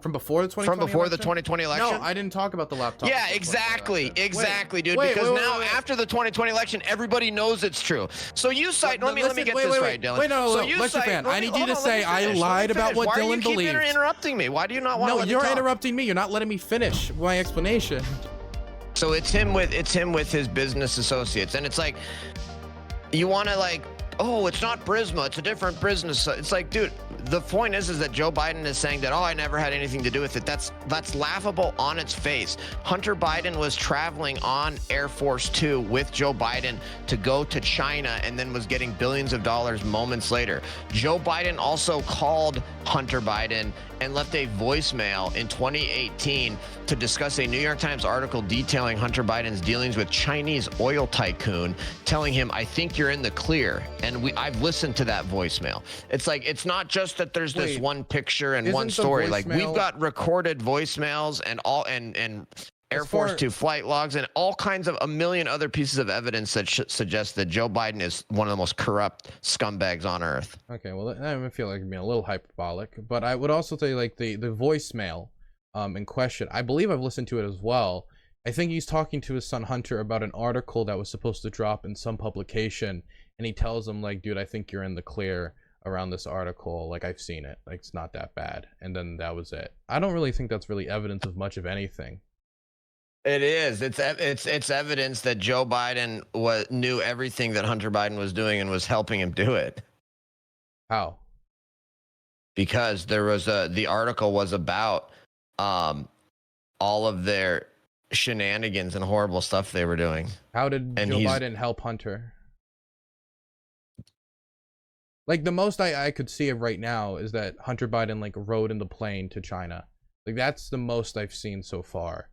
From before the 2020 From before election? the 2020 election? No, I didn't talk about the laptop. Yeah, exactly, dude. Wait, because wait, now, wait. after the 2020 election, everybody knows it's true. So you cite. Let me get this right, Dylan. Wait, no, so you Lecture cite, fan. I need you to on, say I lied about what Dylan believed. Why do you keep interrupting me? Why do you not want to let me you're talk? interrupting me. You're not letting me finish my explanation. So it's him with his business associates, and it's like, you want to like, oh, it's not Burisma, it's a different business. It's like, dude, the point is that Joe Biden is saying that, oh, I never had anything to do with it. That's laughable on its face. Hunter Biden was traveling on Air Force 2 with Joe Biden to go to China, and then was getting billions of dollars moments later. Joe Biden also called Hunter Biden and left a voicemail in 2018 to discuss a New York Times article detailing Hunter Biden's dealings with Chinese oil tycoon, telling him, I think you're in the clear. And I've listened to that voicemail. It's like, it's not just that there's this one picture and one story. Like, we've got recorded voicemails and Air Force 2 flight logs and all kinds of a million other pieces of evidence that suggest that Joe Biden is one of the most corrupt scumbags on earth. Okay, well, I feel like I'm being a little hyperbolic, but I would also say, like, the voicemail in question, I believe I've listened to it as well. I think he's talking to his son Hunter about an article that was supposed to drop in some publication, and he tells him, like, dude, I think you're in the clear around this article. Like, I've seen it. Like, it's not that bad. And then that was it. I don't really think that's really evidence of much of anything. It is. It's evidence that Joe Biden knew everything that Hunter Biden was doing and was helping him do it. How? Because there was the article was about all of their shenanigans and horrible stuff they were doing. How did Joe Biden help Hunter? Like, the most I could see of right now is that Hunter Biden, like, rode in the plane to China. Like, that's the most I've seen so far.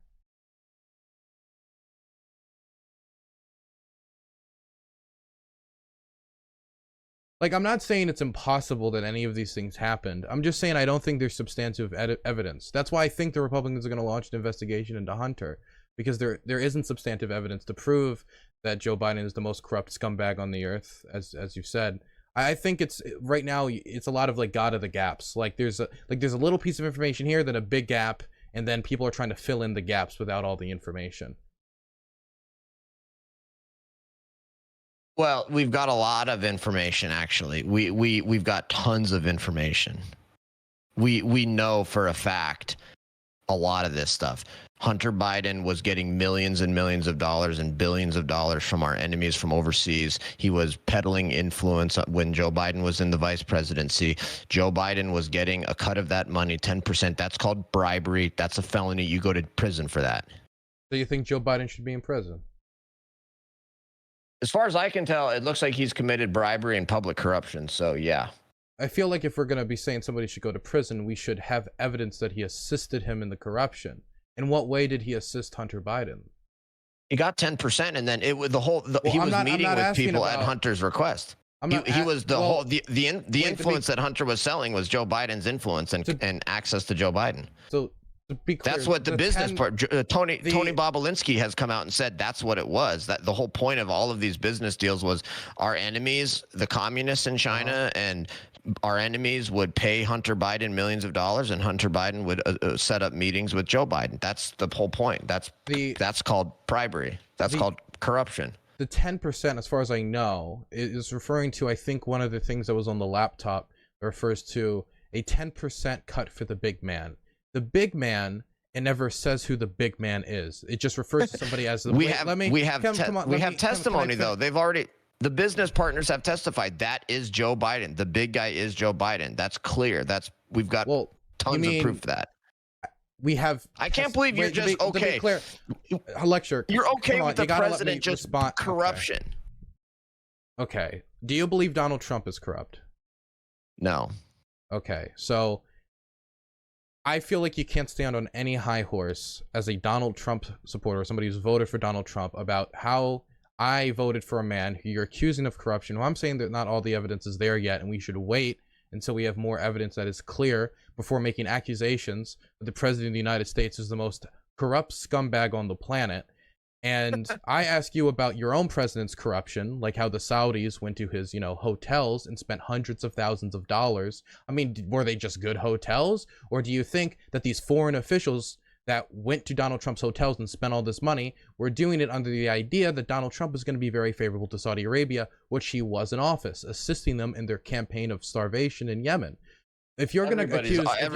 Like, I'm not saying it's impossible that any of these things happened. I'm just saying I don't think there's substantive evidence. That's why I think the Republicans are going to launch an investigation into Hunter, because there isn't substantive evidence to prove that Joe Biden is the most corrupt scumbag on the earth, as you said. I think it's right now it's a lot of, like, God of the gaps. Like, there's a little piece of information here, then a big gap, and then people are trying to fill in the gaps without all the information. Well, we've got a lot of information, actually. We've got tons of information. We know for a fact a lot of this stuff. Hunter Biden was getting millions and millions of dollars and billions of dollars from our enemies from overseas. He was peddling influence when Joe Biden was in the vice presidency. Joe Biden was getting a cut of that money, 10%. That's called bribery. That's a felony. You go to prison for that. So you think Joe Biden should be in prison? As far as I can tell, it looks like he's committed bribery and public corruption. So, yeah. I feel like if we're going to be saying somebody should go to prison, we should have evidence that he assisted him in the corruption. In what way did he assist Hunter Biden? He got 10%, and then he was meeting with people at Hunter's request. The influence that Hunter was selling was Joe Biden's influence and access to Joe Biden. So, to be clear, that's what the business part. Tony Bobolinsky has come out and said that's what it was. That the whole point of all of these business deals was our enemies, the communists in China, and our enemies would pay Hunter Biden millions of dollars, and Hunter Biden would set up meetings with Joe Biden. That's the whole point. That's called bribery. That's called corruption. The 10%, as far as I know, is referring to, I think, one of the things that was on the laptop refers to a 10% cut for the big man. The big man, it never says who the big man is. It just refers to somebody as the. We have testimony though. The business partners have testified that is Joe Biden. The big guy is Joe Biden. That's clear. We've got tons of proof for that. We have. I can't believe you're just okay. To be clear, lecture. You're okay with the president just corruption. Okay. Do you believe Donald Trump is corrupt? No. Okay. So I feel like you can't stand on any high horse as a Donald Trump supporter, somebody who's voted for Donald Trump, about how I voted for a man who you're accusing of corruption. Well, I'm saying that not all the evidence is there yet, and we should wait until we have more evidence that is clear before making accusations that the president of the United States is the most corrupt scumbag on the planet. And I ask you about your own president's corruption, like how the Saudis went to his, hotels and spent hundreds of thousands of dollars. I mean, were they just good hotels? Or do you think that these foreign officials that went to Donald Trump's hotels and spent all this money were doing it under the idea that Donald Trump is going to be very favorable to Saudi Arabia, which he was in office, assisting them in their campaign of starvation in Yemen? If you're going to accuse, if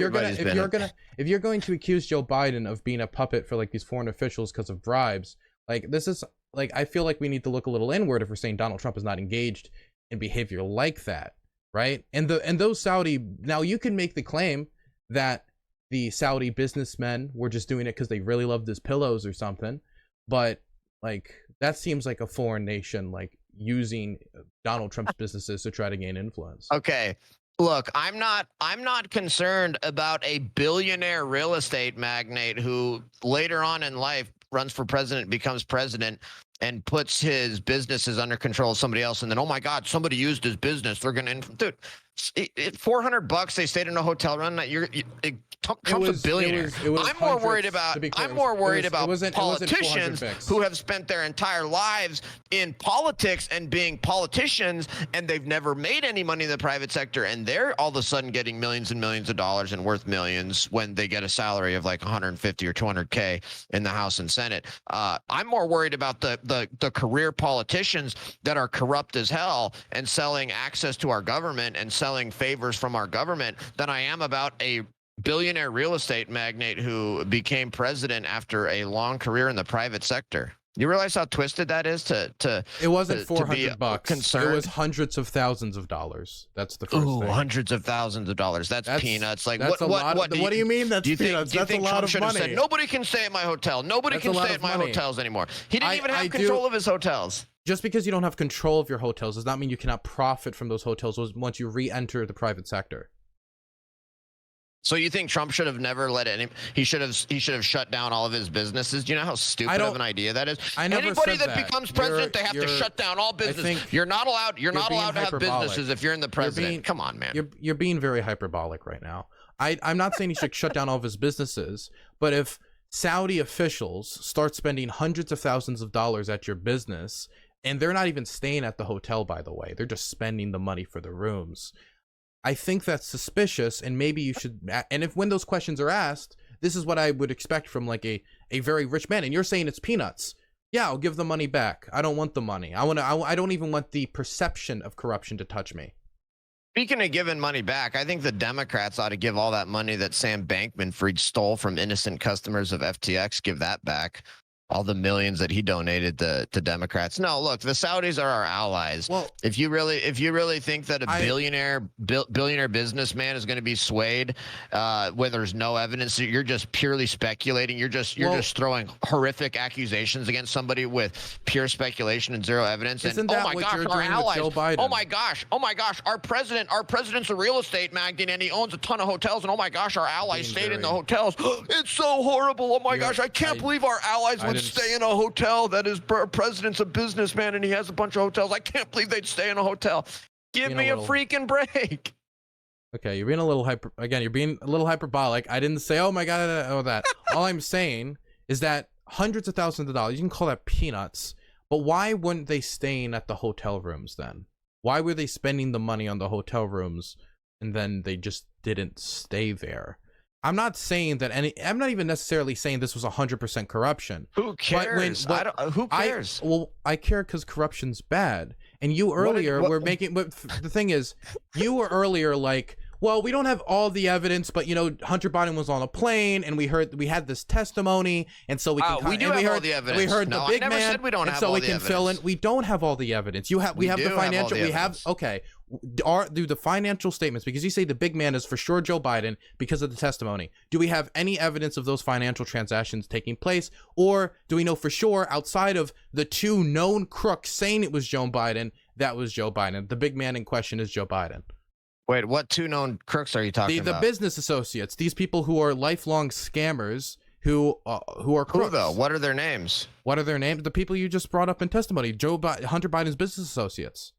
you're going to accuse Joe Biden of being a puppet for like these foreign officials because of bribes, like this is like, I feel like we need to look a little inward if we're saying Donald Trump is not engaged in behavior like that, right? And those Saudi, now you can make the claim that the Saudi businessmen were just doing it because they really loved his pillows or something, but like that seems like a foreign nation like using Donald Trump's businesses to try to gain influence. Okay. Look, I'm not concerned about a billionaire real estate magnate who later on in life runs for president, becomes president, and puts his businesses under control of somebody else, and then, oh my God, somebody used his business. They're gonna, dude, $400. They stayed in a hotel room. Trump's a billionaire. I'm more worried about politicians who have spent their entire lives in politics and being politicians, and they've never made any money in the private sector, and they're all of a sudden getting millions and millions of dollars and worth millions when they get a salary of like 150 or 200K in the House and Senate. I'm more worried about the career politicians that are corrupt as hell and selling access to our government and selling favors from our government than I am about a billionaire real estate magnate who became president after a long career in the private sector. You realize how twisted that is to it wasn't $400. Concerned? It was hundreds of thousands of dollars. That's the first thing. Hundreds of thousands of dollars. That's peanuts. Like that's what do you mean that's peanuts? That's a lot of money. Said, nobody can stay at my hotel. Nobody can stay at my hotels anymore. He didn't even have control of his hotels. Just because you don't have control of your hotels does not mean you cannot profit from those hotels once you re-enter the private sector. So you think Trump should have never let any? He should have shut down all of his businesses. Do you know how stupid of an idea that is? Anybody that becomes president, they have to shut down all business. You're not allowed. You're not allowed to have businesses if you're in the president. Come on, man. You're being very hyperbolic right now. I'm not saying he should shut down all of his businesses, but if Saudi officials start spending hundreds of thousands of dollars at your business, and they're not even staying at the hotel, by the way, they're just spending the money for the rooms, I think that's suspicious, and maybe you should, and if when those questions are asked, this is what I would expect from like a very rich man, and you're saying it's peanuts. Yeah, I'll give the money back. I don't want the money. I don't even want the perception of corruption to touch me. Speaking of giving money back, I think the Democrats ought to give all that money that Sam Bankman-Fried stole from innocent customers of FTX, give that back. All the millions that he donated to Democrats. No, look, the Saudis are our allies. Well, if you really think that a billionaire businessman is going to be swayed when there's no evidence, you're just purely speculating. You're just throwing horrific accusations against somebody with pure speculation and zero evidence. Isn't that what you're doing with Joe Biden? Oh my gosh, our president's a real estate magnate and he owns a ton of hotels. And oh my gosh, our allies stayed in the hotels. It's so horrible. Oh my gosh, I can't believe our allies would stay in a hotel. That is, president's a businessman and he has a bunch of hotels. I can't believe they'd stay in a hotel. Give me a freaking break. Okay, you're being a little hyperbolic. I didn't say, oh my God, oh that. All I'm saying is that hundreds of thousands of dollars, you can call that peanuts, but why weren't they staying at the hotel rooms then? Why were they spending the money on the hotel rooms and then they just didn't stay there? I'm not saying that I'm not even necessarily saying this was 100% corruption. Who cares? Who cares? I care because corruption's bad. And you earlier were making, but the thing is, you were earlier like, well, we don't have all the evidence, but you know, Hunter Biden was on a plane, and we had this testimony, and so we can. We do have all the evidence. We heard the big man, said we don't have so all we the can evidence. fill in. We don't have all the evidence. We have the financial. We have okay. Do the financial statements, because you say the big man is for sure Joe Biden because of the testimony. Do we have any evidence of those financial transactions taking place, or do we know for sure outside of the two known crooks saying it was Joe Biden, that was Joe Biden? The big man in question is Joe Biden. Wait, what two known crooks are you talking about? The business associates, these people who are lifelong scammers who are crooks. Who though? What are their names? What are their names? The people you just brought up in testimony, Hunter Biden's business associates.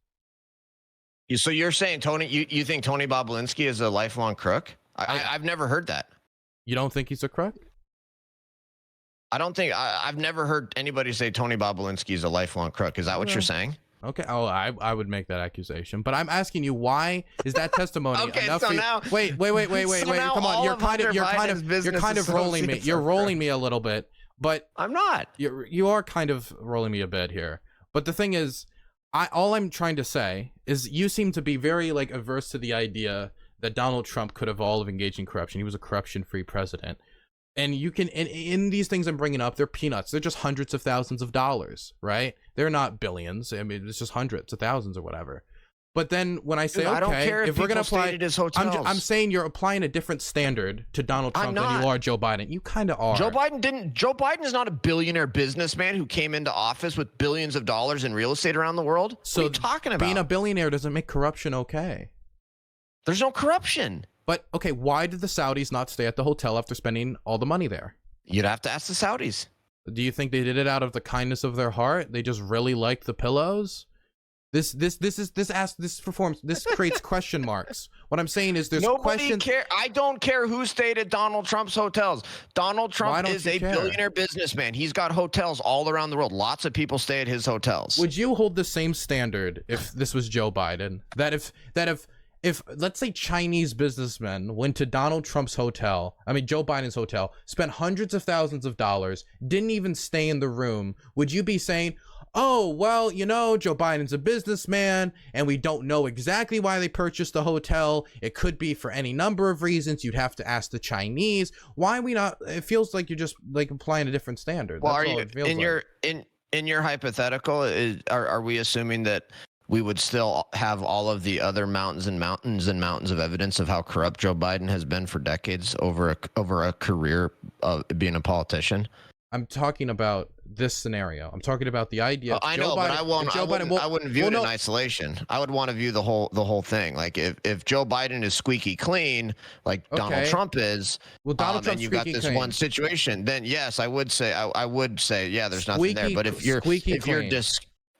So you're saying you think Tony Bobulinski is a lifelong crook? I've never heard that. You don't think he's a crook? I don't think I've never heard anybody say Tony Bobulinski is a lifelong crook. Is that what you're saying? Okay. Oh, I would make that accusation, but I'm asking you, why is that testimony Okay, enough? so for you? now, Wait. so now Come on. all You're of kind of rolling me. associates You're are rolling me a little bit, but I'm not. you are kind of rolling me a bit here. But the thing is, all I'm trying to say is you seem to be very like averse to the idea that Donald Trump could have all of engaged in corruption. He was a corruption-free president. And you can, in these things I'm bringing up, they're peanuts. They're just hundreds of thousands of dollars, right? They're not billions. I mean, it's just hundreds of thousands or whatever. But then when I say, Dude, okay, I don't care if we're going to apply, his hotels. I'm saying you're applying a different standard to Donald Trump than you are Joe Biden. You kind of are. Joe Biden is not a billionaire businessman who came into office with billions of dollars in real estate around the world. So what are you talking about? Being a billionaire doesn't make corruption okay. There's no corruption. But, okay, why did the Saudis not stay at the hotel after spending all the money there? You'd have to ask the Saudis. Do you think they did it out of the kindness of their heart? They just really liked the pillows? This creates question marks. What I'm saying is there's questions. I don't care who stayed at Donald Trump's hotels. Donald Trump is a billionaire businessman. He's got hotels all around the world. Lots of people stay at his hotels. Would you hold the same standard if this was Joe Biden? That if let's say Chinese businessmen went to Donald Trump's hotel, I mean Joe Biden's hotel, spent hundreds of thousands of dollars, didn't even stay in the room, would you be saying, oh, well, you know, Joe Biden's a businessman and we don't know exactly why they purchased the hotel. It could be for any number of reasons. You'd have to ask the Chinese. Why are we not? It feels like you're just like applying a different standard. Well, That's are you in your hypothetical? Are we assuming that we would still have all of the other mountains and mountains and mountains of evidence of how corrupt Joe Biden has been for decades over a career of being a politician? I'm talking about this scenario. I'm talking about the idea. I know, but I wouldn't view it in isolation. I would want to view the whole thing. Like if Joe Biden is squeaky clean, like Donald Trump is, well, Donald Trump's and you got this one situation, then yes, I would say yeah, there's nothing there. But if you're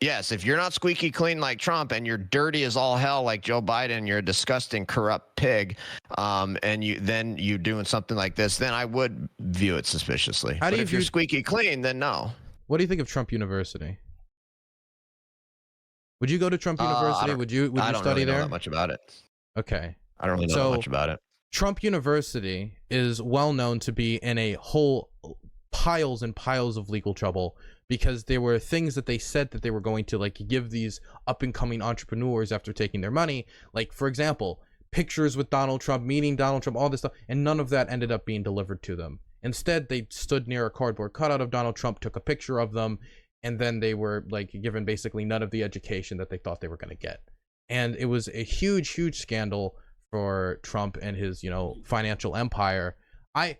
Yes, if you're not squeaky clean like Trump and you're dirty as all hell like Joe Biden, you're a disgusting, corrupt pig, and you're doing something like this, then I would view it suspiciously. But if you're squeaky clean, then no. What do you think of Trump University? Would you go to Trump University? Would you study there? I don't really know that much about it. Okay. I don't really know that much about it. Trump University is well known to be in a whole piles and piles of legal trouble because there were things that they said that they were going to like give these up and coming entrepreneurs after taking their money. Like, for example, pictures with Donald Trump, meeting Donald Trump, all this stuff. And none of that ended up being delivered to them. Instead, they stood near a cardboard cutout of Donald Trump, took a picture of them, and then they were like given basically none of the education that they thought they were going to get. And it was a huge, huge scandal for Trump and his, financial empire. I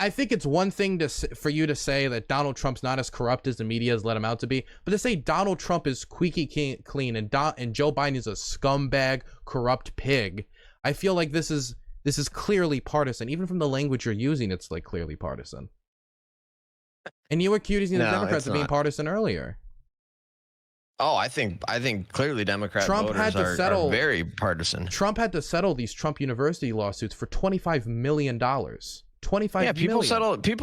think it's one thing for you to say that Donald Trump's not as corrupt as the media has let him out to be, but to say Donald Trump is squeaky clean and Joe Biden is a scumbag, corrupt pig, I feel like this is clearly partisan. Even from the language you're using, it's like clearly partisan. And you were accusing the Democrats of being partisan earlier. Oh, I think clearly Democrat voters are very partisan. Trump had to settle these Trump University lawsuits for $25 million. People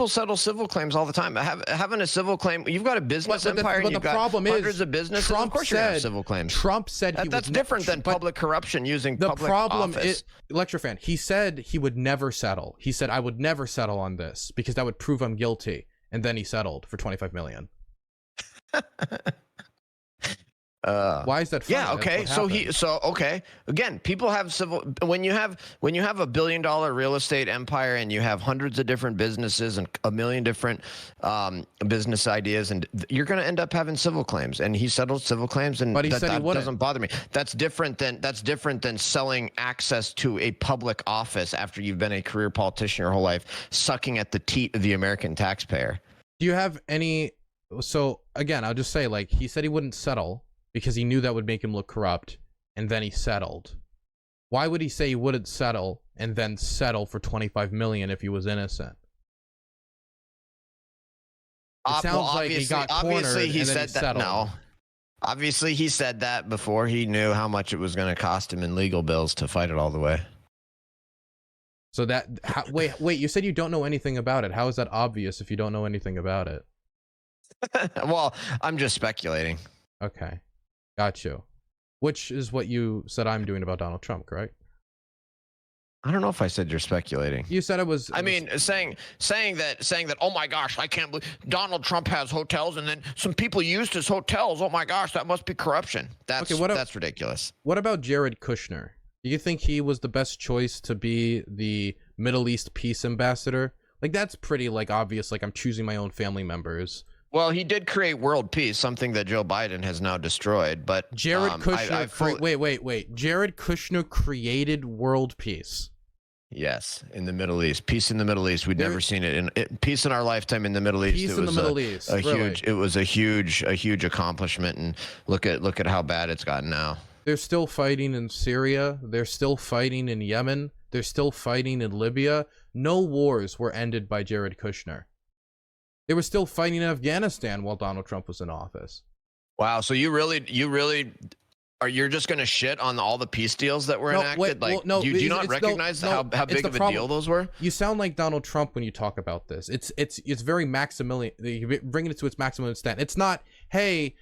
settle civil claims all the time. Having a civil claim, you've got a business empire, and you've got hundreds of businesses. Of course, you have civil claims. Trump said that's different than public corruption using public office. The problem is, LCTRfan, he said he would never settle. He said, I would never settle on this because that would prove I'm guilty. And then he settled for $25 million. Why is that funny? Yeah, okay. Okay. Again, people have civil when you have a $1 billion real estate empire and you have hundreds of different businesses and a million different business ideas, and you're going to end up having civil claims. And he settled civil claims, and that doesn't bother me. That's different than selling access to a public office after you've been a career politician your whole life, sucking at the teat of the American taxpayer. Do you have any? So again, I'll just say, like, he said he wouldn't settle because he knew that would make him look corrupt, and then he settled. Why would he say he wouldn't settle and then settle for $25 million if he was innocent? It sounds like he got cornered and then he settled. No. Obviously, he said that before he knew how much it was going to cost him in legal bills to fight it all the way. So that wait, you said you don't know anything about it. How is that obvious if you don't know anything about it? Well, I'm just speculating. Okay, got you. Which is what you said I'm doing about Donald Trump, correct? I don't know if I said you're speculating. You said it was. I mean, saying that. Oh my gosh, I can't believe Donald Trump has hotels, and then some people used his hotels. Oh my gosh, that must be corruption. That's Okay, that's ridiculous. What about Jared Kushner? Do you think he was the best choice to be the Middle East peace ambassador? Like, that's pretty like obvious. Like, I'm choosing my own family members. Well, he did create world peace, something that Joe Biden has now destroyed. But Jared Kushner. Wait. Jared Kushner created world peace. Yes, in the Middle East, peace in the Middle East. We'd never seen it in peace in our lifetime in the Middle East. Peace in the Middle East. It was a huge accomplishment, and look at how bad it's gotten now. They're still fighting in Syria. They're still fighting in Yemen. They're still fighting in Libya. No wars were ended by Jared Kushner. They were still fighting in Afghanistan while Donald Trump was in office. Wow. So you're just going to shit on all the peace deals that were enacted? Do you not recognize how big of a deal those were? You sound like Donald Trump when you talk about this. It's very maximally, you bring it to its maximum extent. It's not, hey,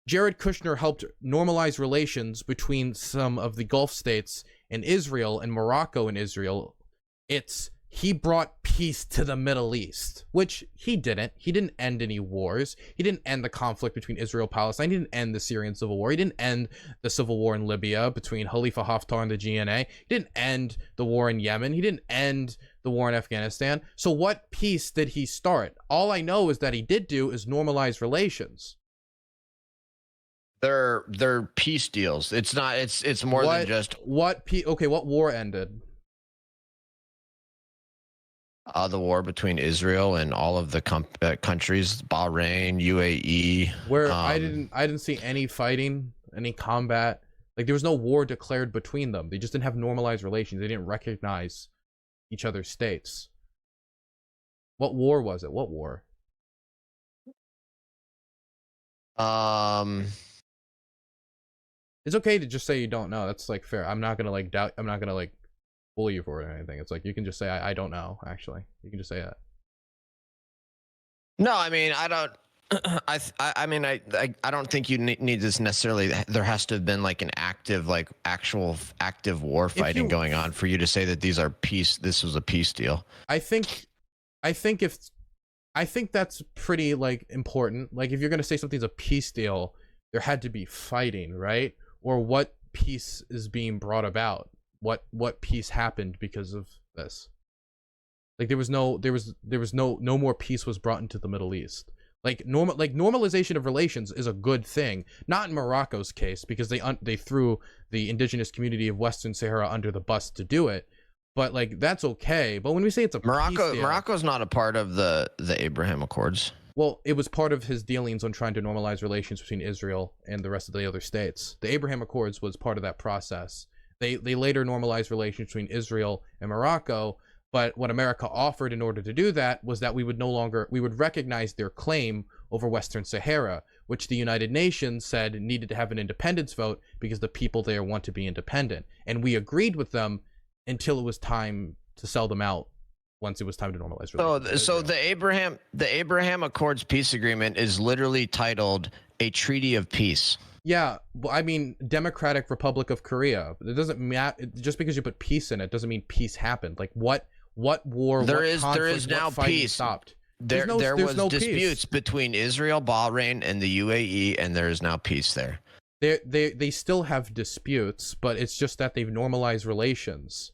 Jared Kushner helped normalize relations between some of the Gulf states and Israel and Morocco and Israel. It's he brought peace to the Middle East, which he didn't. He didn't end any wars. He didn't end the conflict between Israel and Palestine. He didn't end the Syrian civil war. He didn't end the civil war in Libya between Khalifa Haftar and the GNA. He didn't end the war in Yemen. He didn't end the war in Afghanistan. So what peace did he start? All I know is that he did do is normalize relations. They're peace deals. It's not. It's more than just okay, what war ended? The war between Israel and all of the countries, Bahrain, UAE. Where I didn't see any fighting, any combat. Like, there was no war declared between them. They just didn't have normalized relations. They didn't recognize each other's states. What war was it? What war? It's okay to just say you don't know. That's like fair. I'm not gonna like doubt. I'm not gonna like bully you for it or anything. It's like you can just say I don't know. Actually, you can just say that. No, I mean I don't. I don't think you need this necessarily. There has to have been like an active, like actual active war fighting going on for you to say that these are peace. This was a peace deal. I think that's pretty like important. Like, if you're gonna say something's a peace deal, there had to be fighting, right? Or what peace is being brought about? What peace happened because of this? Like, there was no more peace was brought into the Middle East. Like, normalization of relations is a good thing. Not in Morocco's case, because they threw the indigenous community of Western Sahara under the bus to do it. But like, that's okay. But when we say it's a peace deal, Morocco's not a part of the Abraham Accords. Well, it was part of his dealings on trying to normalize relations between Israel and the rest of the other states. The Abraham Accords was part of that process. They later normalized relations between Israel and Morocco, but what America offered in order to do that was that we would recognize their claim over Western Sahara, which the United Nations said needed to have an independence vote because the people there want to be independent. And we agreed with them until it was time to sell them out. Once it was time to normalize relations. So the Abraham Accords peace agreement is literally titled a treaty of peace. Yeah, well, I mean, Democratic Republic of Korea. It doesn't matter. Just because you put peace in it doesn't mean peace happened. Like, what war? There is now peace. Stopped. There was disputes between Israel, Bahrain, and the UAE, and there is now peace there. They still have disputes, but it's just that they've normalized relations.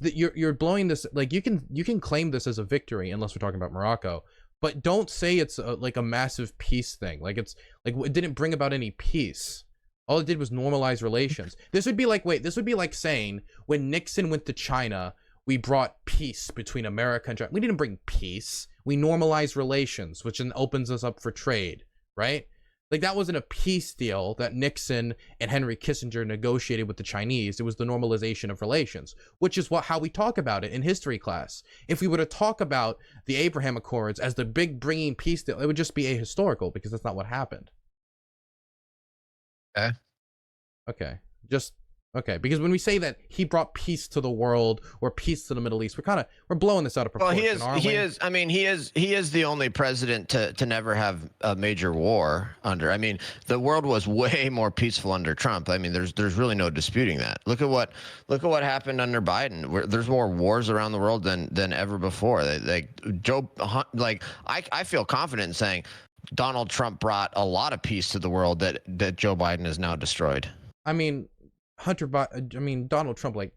You're blowing this, like, you can claim this as a victory unless we're talking about Morocco, but don't say it's like a massive peace thing. Like, it's like it didn't bring about any peace. All it did was normalize relations. This would be like saying when Nixon went to China, we brought peace between America and China. We didn't bring peace. We normalized relations, which then opens us up for trade, right? Like, that wasn't a peace deal that Nixon and Henry Kissinger negotiated with the Chinese. It was the normalization of relations, which is how we talk about it in history class. If we were to talk about the Abraham Accords as the big bringing peace deal, it would just be ahistorical, because that's not what happened. Okay. Okay. Just Okay, because when we say that he brought peace to the world or peace to the Middle East, we're blowing this out of proportion. Well, he is the only president to never have a major war under. I mean, the world was way more peaceful under Trump. I mean, there's really no disputing that. Look at what happened under Biden. There's more wars around the world than ever before. I feel confident in saying Donald Trump brought a lot of peace to the world that Joe Biden has now destroyed. I mean, Donald Trump like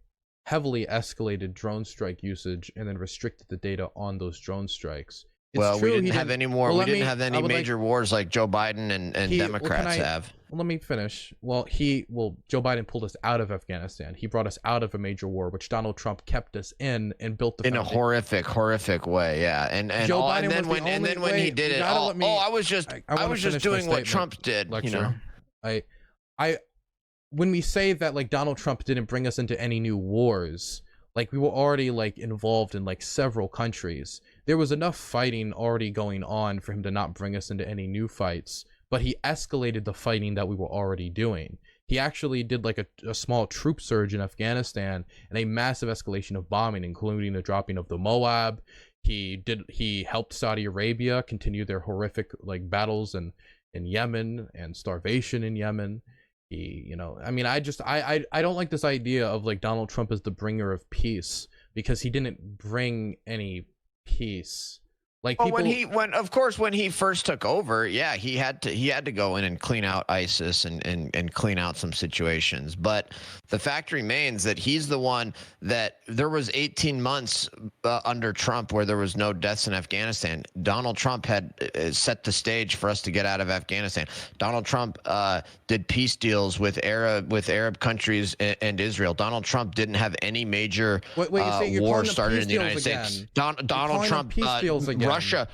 heavily escalated drone strike usage and then restricted the data on those drone strikes. Well, we didn't have any more. We didn't have any major wars like Joe Biden and Democrats have. Well, let me finish. Joe Biden pulled us out of Afghanistan. He brought us out of a major war, which Donald Trump kept us in and built the in a horrific way. Yeah, and then when he did it, I was just doing what Trump did. Lecture. You know, when we say that like Donald Trump didn't bring us into any new wars, like we were already like involved in like several countries. There was enough fighting already going on for him to not bring us into any new fights, but he escalated the fighting that we were already doing. He actually did like a small troop surge in Afghanistan and a massive escalation of bombing, including the dropping of the Moab. He helped Saudi Arabia continue their horrific like battles in Yemen and starvation in Yemen. I don't like this idea of like Donald Trump as the bringer of peace, because he didn't bring any peace. Like when he first took over, yeah, he had to go in and clean out ISIS and clean out some situations. But the fact remains that he's the one that there was 18 months under Trump where there was no deaths in Afghanistan. Donald Trump had set the stage for us to get out of Afghanistan. Donald Trump did peace deals with Arab countries and Israel. Donald Trump didn't have any major war started in the United States. Donald Trump Russia,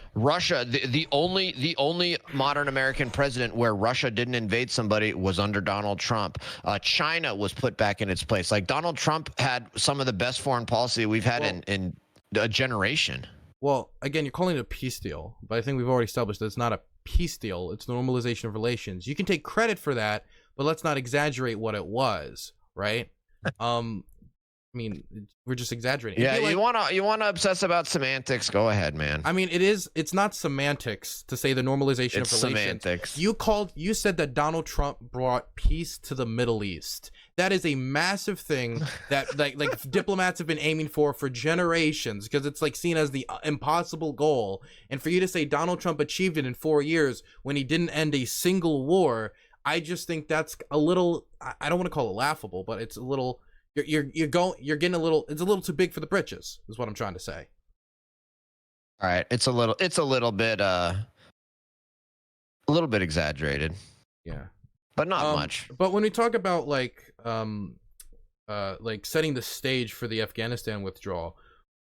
the only modern American president where Russia didn't invade somebody was under Donald Trump. China was put back in its place. Like Donald Trump had some of the best foreign policy we've had in a generation. Well, again, you're calling it a peace deal, but I think we've already established that it's not a peace deal. It's the normalization of relations. You can take credit for that, but let's not exaggerate what it was, right? I mean, we're just exaggerating. Yeah, you wanna obsess about semantics? Go ahead, man. I mean, it's not semantics to say the normalization of relations. Semantics. You said that Donald Trump brought peace to the Middle East. That is a massive thing that like diplomats have been aiming for generations, because it's like seen as the impossible goal. And for you to say Donald Trump achieved it in 4 years when he didn't end a single war, I just think that's a little, I don't want to call it laughable, but it's a little, you're getting a little, it's a little too big for the britches, is what I'm trying to say. All right, it's a little bit exaggerated. Yeah, but not much. But when we talk about like setting the stage for the Afghanistan withdrawal,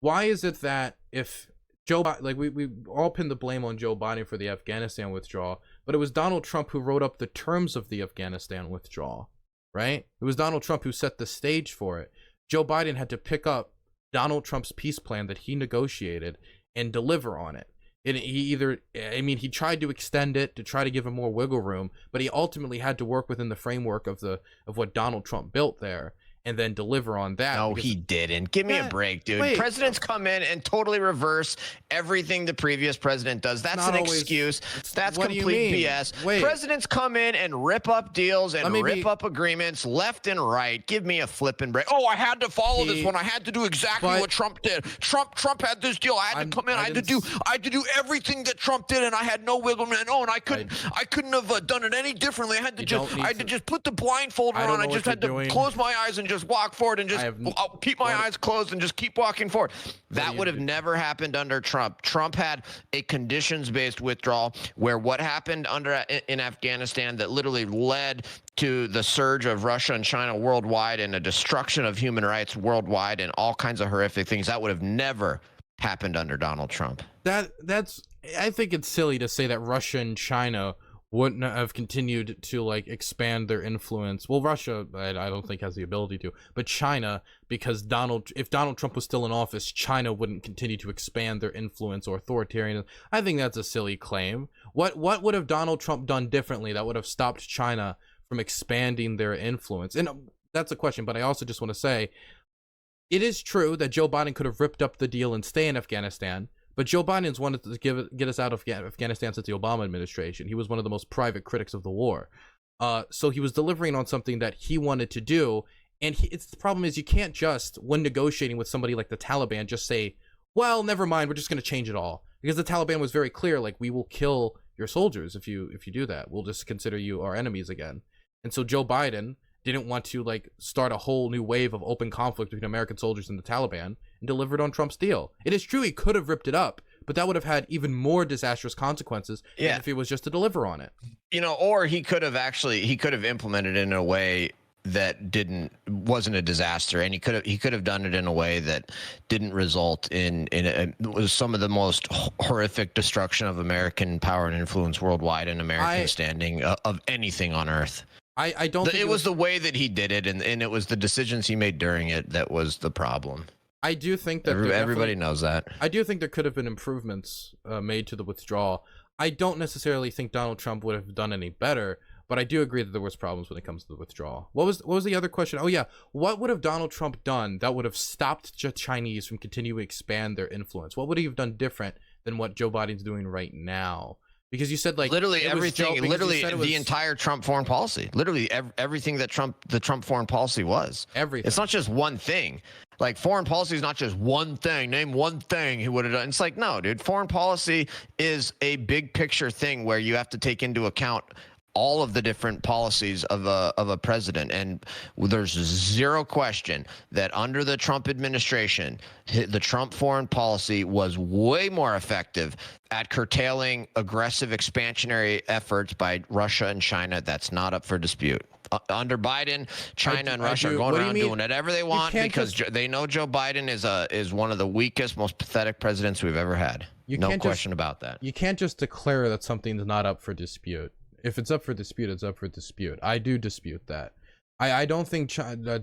why is it that if Joe Biden, like we all pin the blame on Joe Biden for the Afghanistan withdrawal, but it was Donald Trump who wrote up the terms of the Afghanistan withdrawal, right? It was Donald Trump who set the stage for it. Joe Biden had to pick up Donald Trump's peace plan that he negotiated and deliver on it. And he tried to extend it to try to give him more wiggle room, but he ultimately had to work within the framework of what Donald Trump built there, and then deliver on that. No, he didn't. Give me a break, dude. Wait, presidents come in and totally reverse everything the previous president does. That's an excuse. That's complete BS. Wait. Presidents come in and rip up deals and rip up agreements left and right. Give me a flipping break. Oh, I had to follow this one. I had to do exactly what Trump did. Trump had this deal. I had to come in. I had to do everything that Trump did, and I had no wiggle room. Oh, and I couldn't have done it any differently. I had to just put the blindfold on. I just had to close my eyes and just walk forward and just keep my eyes closed and just keep walking forward. That would have never happened under Trump. Trump had a conditions-based withdrawal where what happened in Afghanistan that literally led to the surge of Russia and China worldwide and a destruction of human rights worldwide and all kinds of horrific things, that would have never happened under Donald Trump. I think it's silly to say that Russia and China wouldn't have continued to like expand their influence. Well, Russia, I don't think has the ability to, but China, because if Donald Trump was still in office, China wouldn't continue to expand their influence or authoritarianism. I think that's a silly claim. What would have Donald Trump done differently that would have stopped China from expanding their influence? And that's a question. But I also just want to say, it is true that Joe Biden could have ripped up the deal and stay in Afghanistan. But Joe Biden's wanted to get us out of Afghanistan since the Obama administration. He was one of the most private critics of the war. So he was delivering on something that he wanted to do. And the problem is, you can't just, when negotiating with somebody like the Taliban, just say, well, never mind, we're just going to change it all. Because the Taliban was very clear, like, we will kill your soldiers if you do that. We'll just consider you our enemies again. And so Joe Biden didn't want to, like, start a whole new wave of open conflict between American soldiers and the Taliban, and delivered on Trump's deal. It is true he could have ripped it up, but that would have had even more disastrous consequences than if he was just to deliver on it. You know, or he could have implemented it in a way that wasn't a disaster, and he could have done it in a way that didn't result in some of the most horrific destruction of American power and influence worldwide and American standing of anything on earth. I don't think it was the way that he did it, and it was the decisions he made during it that was the problem. I do think that everybody knows that. I do think there could have been improvements made to the withdrawal. I don't necessarily think Donald Trump would have done any better, but I do agree that there was problems when it comes to the withdrawal. What was the other question? Oh yeah, what would have Donald Trump done that would have stopped the Chinese from continuing to expand their influence? What would he have done different than what Joe Biden's doing right now? Because you said, like, literally everything, literally the entire Trump foreign policy, literally everything that the Trump foreign policy was. Everything. It's not just one thing. Like, foreign policy is not just one thing. Name one thing he would have done. It's like, no, dude. Foreign policy is a big picture thing where you have to take into account all of the different policies of a president, and there's zero question that under the Trump administration, the Trump foreign policy was way more effective at curtailing aggressive expansionary efforts by Russia and China. That's not up for dispute. Under Biden, China and Russia are going around doing whatever they want because they know Joe Biden is one of the weakest, most pathetic presidents we've ever had. No question about that. You can't just declare that something's not up for dispute. If it's up for dispute, it's up for dispute. I do dispute that. I don't think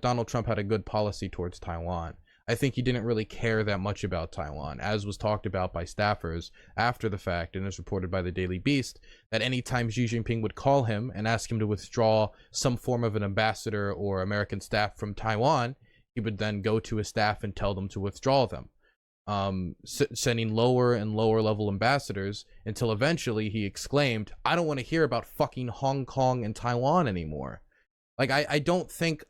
Donald Trump had a good policy towards Taiwan. I think he didn't really care that much about Taiwan, as was talked about by staffers after the fact, and is reported by the Daily Beast, that anytime Xi Jinping would call him and ask him to withdraw some form of an ambassador or American staff from Taiwan, he would then go to his staff and tell them to withdraw them. Sending lower and lower level ambassadors until eventually he exclaimed, I don't want to hear about fucking Hong Kong and Taiwan anymore. Like, I don't think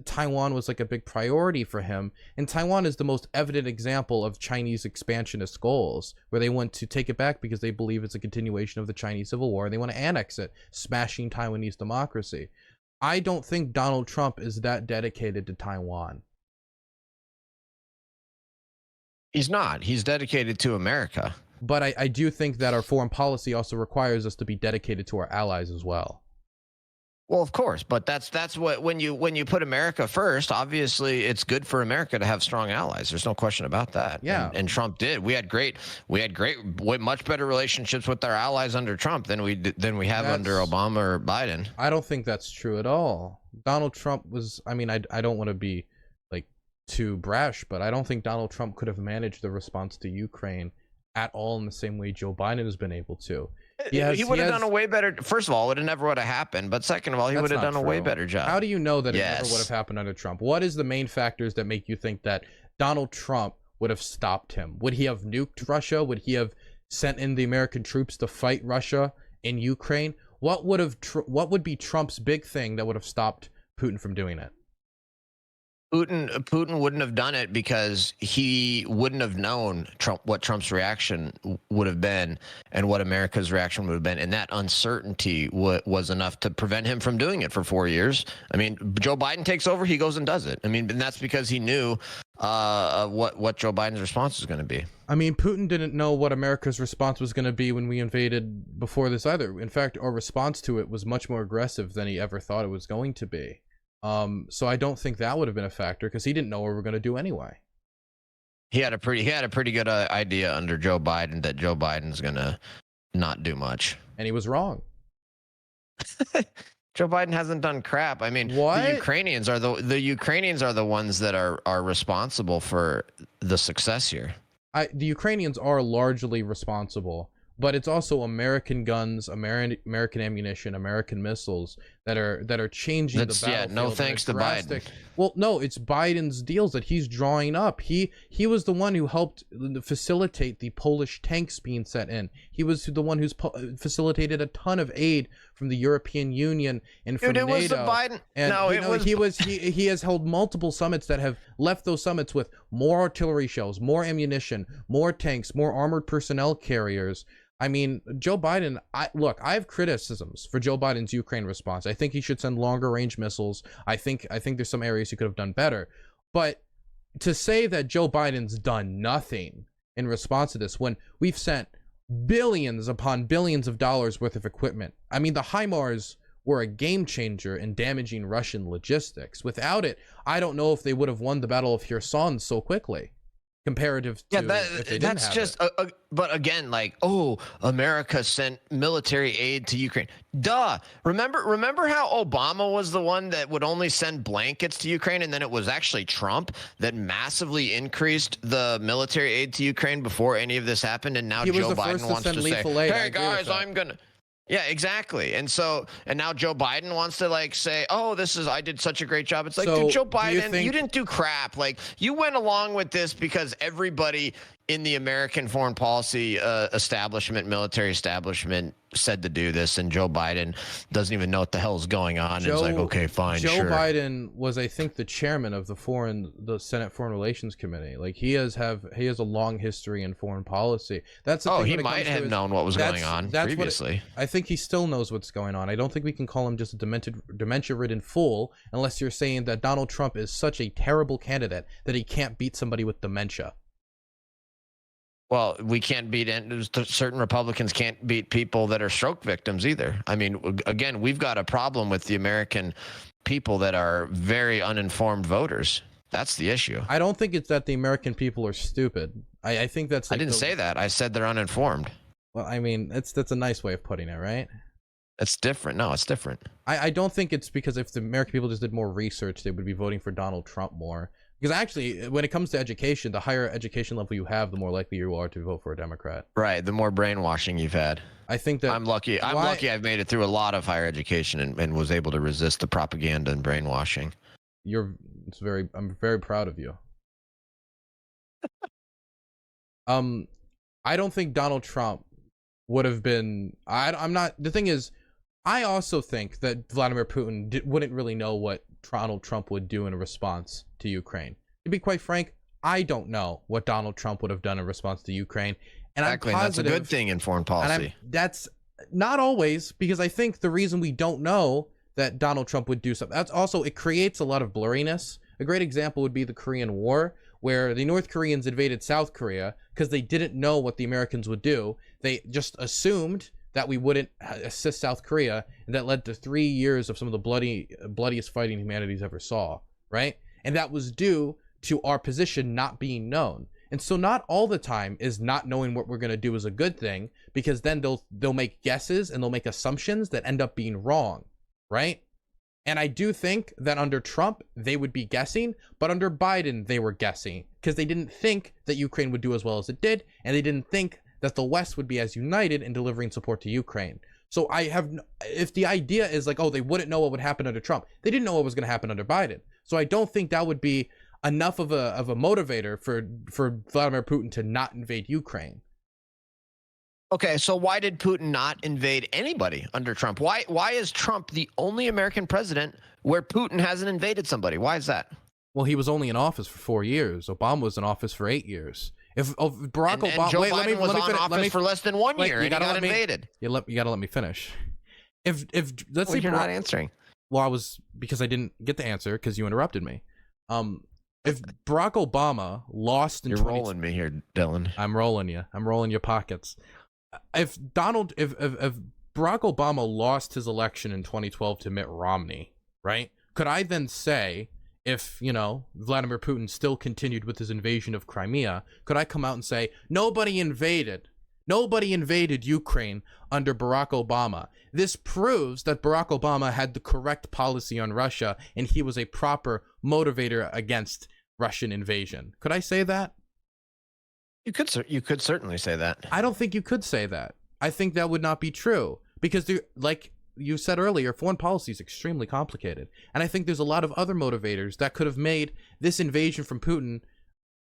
Taiwan was like a big priority for him, and Taiwan is the most evident example of Chinese expansionist goals, where they want to take it back because they believe it's a continuation of the Chinese Civil War and they want to annex it, smashing Taiwanese democracy. I don't think Donald Trump is that dedicated to Taiwan. He's not. He's dedicated to America. But I do think that our foreign policy also requires us to be dedicated to our allies as well. Well, of course, but that's what when you put America first, obviously it's good for America to have strong allies. There's no question about that. Yeah. And Trump did. We had much better relationships with our allies under Trump than we have under Obama or Biden. I don't think that's true at all. Donald Trump was, I mean, I don't want to be like too brash, but I don't think Donald Trump could have managed the response to Ukraine at all in the same way Joe Biden has been able to. He would have done a way better. First of all, it never would have happened. But second of all, he would have done a way better job. How do you know that it never would have happened under Trump? What is the main factors that make you think that Donald Trump would have stopped him? Would he have nuked Russia? Would he have sent in the American troops to fight Russia in Ukraine? What would be Trump's big thing that would have stopped Putin from doing it? Putin wouldn't have done it because he wouldn't have known what Trump's reaction would have been and what America's reaction would have been, and that uncertainty was enough to prevent him from doing it for 4 years. I mean, Joe Biden takes over, he goes and does it. I mean, and that's because he knew what Joe Biden's response was going to be. I mean, Putin didn't know what America's response was going to be when we invaded before this either. In fact, our response to it was much more aggressive than he ever thought it was going to be. So I don't think that would have been a factor because he didn't know what we were going to do anyway. He had a pretty good idea under Joe Biden that Joe Biden's going to not do much. And he was wrong. Joe Biden hasn't done crap. I mean, what? The Ukrainians are the ones that are responsible for the success here. The Ukrainians are largely responsible, but it's also American guns, American ammunition, American missiles that are changing That's, the yeah, battlefield. no that are thanks to drastic. Biden. Well, no, it's Biden's deals that he's drawing up. He was the one who helped facilitate the Polish tanks being sent in. He was the one who's facilitated a ton of aid from the European Union and from Dude, it NATO. was the Biden. And No, you it know, was. he has held multiple summits that have left those summits with more artillery shells, more ammunition, more tanks, more armored personnel carriers. I mean, Joe Biden, I have criticisms for Joe Biden's Ukraine response. I think he should send longer range missiles. I think there's some areas he could have done better. But to say that Joe Biden's done nothing in response to this, when we've sent billions upon billions of dollars worth of equipment. I mean, the HIMARS were a game changer in damaging Russian logistics. Without it, I don't know if they would have won the Battle of Kherson so quickly. Comparative to if they didn't have just it. But again, like, oh, America sent military aid to Ukraine. Duh. Remember how Obama was the one that would only send blankets to Ukraine, and then it was actually Trump that massively increased the military aid to Ukraine before any of this happened, and now Joe Biden wants to say, hey guys, I'm gonna. Yeah, exactly. And now Joe Biden wants to like say, oh, I did such a great job. It's like, So, dude, Joe do you Biden, think- you didn't do crap. Like, you went along with this because everybody in the American foreign policy military establishment said to do this, and Joe Biden doesn't even know what the hell is going on. It's like, okay, fine, Joe sure. Biden was, I think, the chairman of the Senate Foreign Relations Committee. Like, he has a long history in forein policy. That's the thing he when it might comes to have his- known what was going on previously. I think he still knows what's going on. I don't think we can call him just a dementia-ridden fool unless you're saying that Donald Trump is such a terrible candidate that he can't beat somebody with dementia. Well, we can't beat certain Republicans can't beat people that are stroke victims either. I mean, again, we've got a problem with the American people that are very uninformed voters. That's the issue. I don't think it's that the American people are stupid. I think that's. Like I didn't say that. I said they're uninformed. Well, I mean, that's a nice way of putting it, right? It's different. No, it's different. I don't think it's because if the American people just did more research, they would be voting for Donald Trump more. Because actually, when it comes to education, the higher education level you have, the more likely you are to vote for a Democrat. Right. The more brainwashing you've had. I think that I'm lucky. I'm lucky I've made it through a lot of higher education and was able to resist the propaganda and brainwashing. I'm very proud of you. I don't think Donald Trump would have been. I'm not. The thing is, I also think that Vladimir Putin wouldn't really know what Donald Trump would do in response to Ukraine. To be quite frank, I don't know what Donald Trump would have done in response to Ukraine. And exactly, I'm positive, positive, that's a good thing in foreign policy. That's not always, because I think the reason we don't know that Donald Trump would do something, that's also, it creates a lot of blurriness. A great example would be the Korean War, where the North Koreans invaded South Korea because they didn't know what the Americans would do. They just assumed that we wouldn't assist South Korea, and that led to 3 years of some of the bloodiest fighting humanity's ever saw, right? And that was due to our position not being known. And so not all the time is not knowing what we're going to do is a good thing, because then they'll make guesses and they'll make assumptions that end up being wrong, right? And I do think that under Trump, they would be guessing, but under Biden, they were guessing because they didn't think that Ukraine would do as well as it did, and they didn't think that the West would be as united in delivering support to Ukraine. So if the idea is like, oh, they wouldn't know what would happen under Trump, they didn't know what was going to happen under Biden. So I don't think that would be enough of a motivator for Vladimir Putin to not invade Ukraine. Okay, so why did Putin not invade anybody under Trump? Why is Trump the only American president where Putin hasn't invaded somebody? Why is that? Well, he was only in office for 4 years. Obama was in office for 8 years. If Barack Obama, and Joe Biden was in office for less than 1 year, and he got invaded. You gotta let me finish. If let's say you're not answering. Well, because I didn't get the answer because you interrupted me. If Barack Obama lost in, you're rolling me here, Dylan. I'm rolling you. I'm rolling your pockets. If Barack Obama lost his election in 2012 to Mitt Romney, right? Could I then say, if, Vladimir Putin still continued with his invasion of Crimea, could I come out and say, nobody invaded Ukraine under Barack Obama? This proves that Barack Obama had the correct policy on Russia, and he was a proper motivator against Russian invasion. Could I say that? You could certainly say that. I don't think you could say that. I think that would not be true, because you said earlier, foreign policy is extremely complicated. And I think there's a lot of other motivators that could have made this invasion from Putin.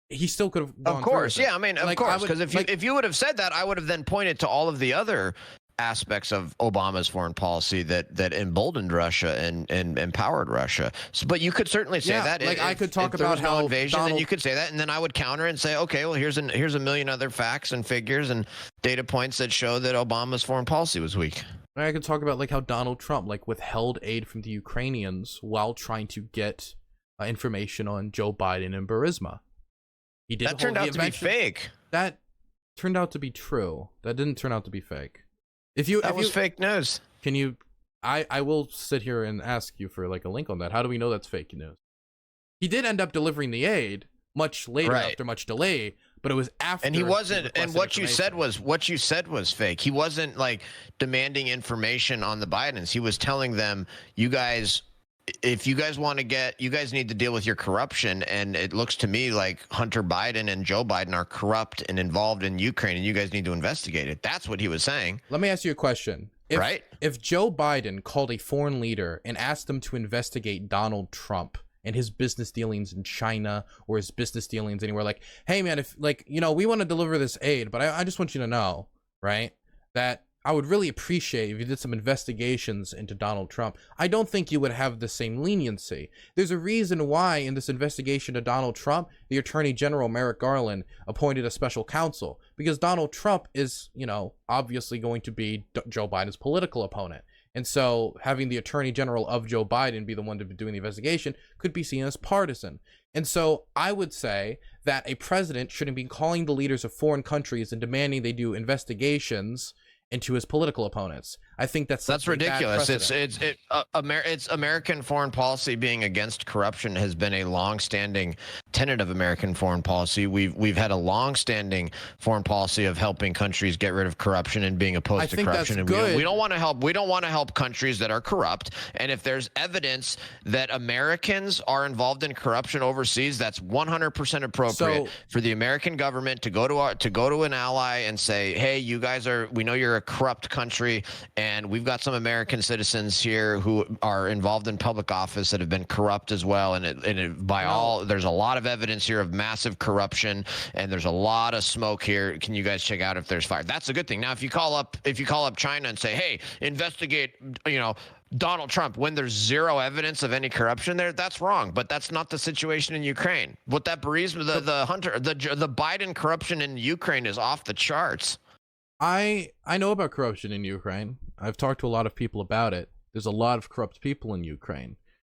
He still could have gone Of course, through with it. yeah. I mean, of Like, course, because like, if you would have said that, I would have then pointed to all of the other aspects of Obama's foreign policy that emboldened Russia and empowered Russia. So, but you could certainly say that. Like, I could talk if there about was no how invasion, then Donald- you could say that, and then I would counter and say, okay, well, here's a million other facts and figures and data points that show that Obama's foreign policy was weak. I could talk about like how Donald Trump like withheld aid from the Ukrainians while trying to get information on Joe Biden and Burisma. He did. That turned out to be fake. That turned out to be true. That didn't turn out to be fake. That was fake news. Can you? I will sit here and ask you for like a link on that. How do we know that's fake news? He did end up delivering the aid much later after much delay, but it was after. And he wasn't. And what you said was fake. He wasn't like demanding information on the Bidens. He was telling them, you guys, if you guys want to get, you guys need to deal with your corruption. And it looks to me like Hunter Biden and Joe Biden are corrupt and involved in Ukraine, and you guys need to investigate it. That's what he was saying. Let me ask you a question. If Joe Biden called a foreign leader and asked them to investigate Donald Trump and his business dealings in China or his business dealings anywhere, like, hey man, if like, you know, we want to deliver this aid, but I just want you to know, right, that I would really appreciate if you did some investigations into Donald Trump. I don't think you would have the same leniency. There's a reason why in this investigation to Donald Trump, the Attorney General Merrick Garland appointed a special counsel, because Donald Trump is, you know, obviously going to be Joe Biden's political opponent. And so having the Attorney General of Joe Biden be the one to be doing the investigation could be seen as partisan. And so I would say that a president shouldn't be calling the leaders of foreign countries and demanding they do investigations into his political opponents. I think that's ridiculous. It's American foreign policy being against corruption has been a long-standing tenet of American foreign policy. We've had a long-standing foreign policy of helping countries get rid of corruption and being opposed to corruption. And we don't want to help. We don't want to help countries that are corrupt. And if there's evidence that Americans are involved in corruption overseas, that's 100% appropriate for the American government to go to an ally and say, hey, you guys we know you're a corrupt country, and we've got some American citizens here who are involved in public office that have been corrupt as well. And there's a lot of evidence here of massive corruption, and there's a lot of smoke here. Can you guys check out if there's fire? That's a good thing. Now, if you call up China and say, hey, investigate, Donald Trump, when there's zero evidence of any corruption there, that's wrong. But that's not the situation in Ukraine. What that Burisma, the Biden corruption in Ukraine is off the charts. I know about corruption in Ukraine. I've talked to a lot of people about it. There's a lot of corrupt people in Ukraine.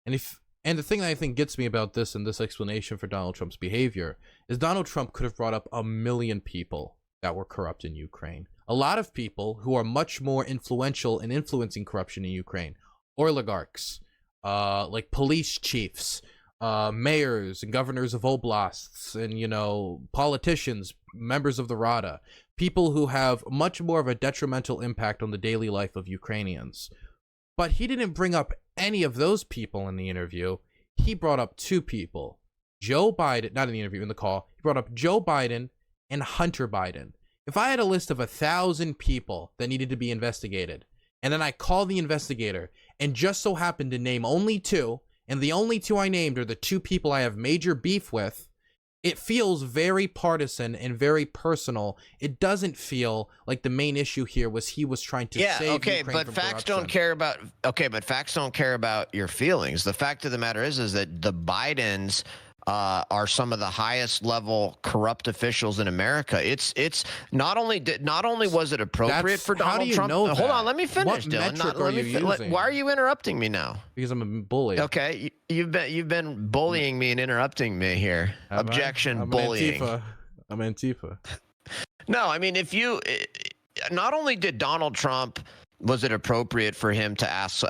And the thing that I think gets me about this and this explanation for Donald Trump's behavior is Donald Trump could have brought up 1 million people that were corrupt in Ukraine. A lot of people who are much more influential in influencing corruption in Ukraine. Oligarchs, like police chiefs, mayors and governors of oblasts, and, politicians, members of the Rada. People who have much more of a detrimental impact on the daily life of Ukrainians. But he didn't bring up any of those people in the interview. He brought up 2 people. Joe Biden, not in the interview, in the call. He brought up Joe Biden and Hunter Biden. If I had a list of 1,000 people that needed to be investigated, and then I called the investigator and just so happened to name only 2, and the only 2 I named are the 2 people I have major beef with, it feels very partisan and very personal. It doesn't feel like the main issue here was he was trying to save Ukraine but from facts corruption. but facts don't care about your feelings. The fact of the matter is that the Bidens are some of the highest level corrupt officials in America. It's not only was it appropriate for Donald Trump. Hold on, let me finish, Dylan. Why are you interrupting me now? Because I'm a bully. Okay, you've been bullying me and interrupting me here. Objection, bullying. I'm Antifa. No, I mean, not only did Donald Trump, was it appropriate for him to ask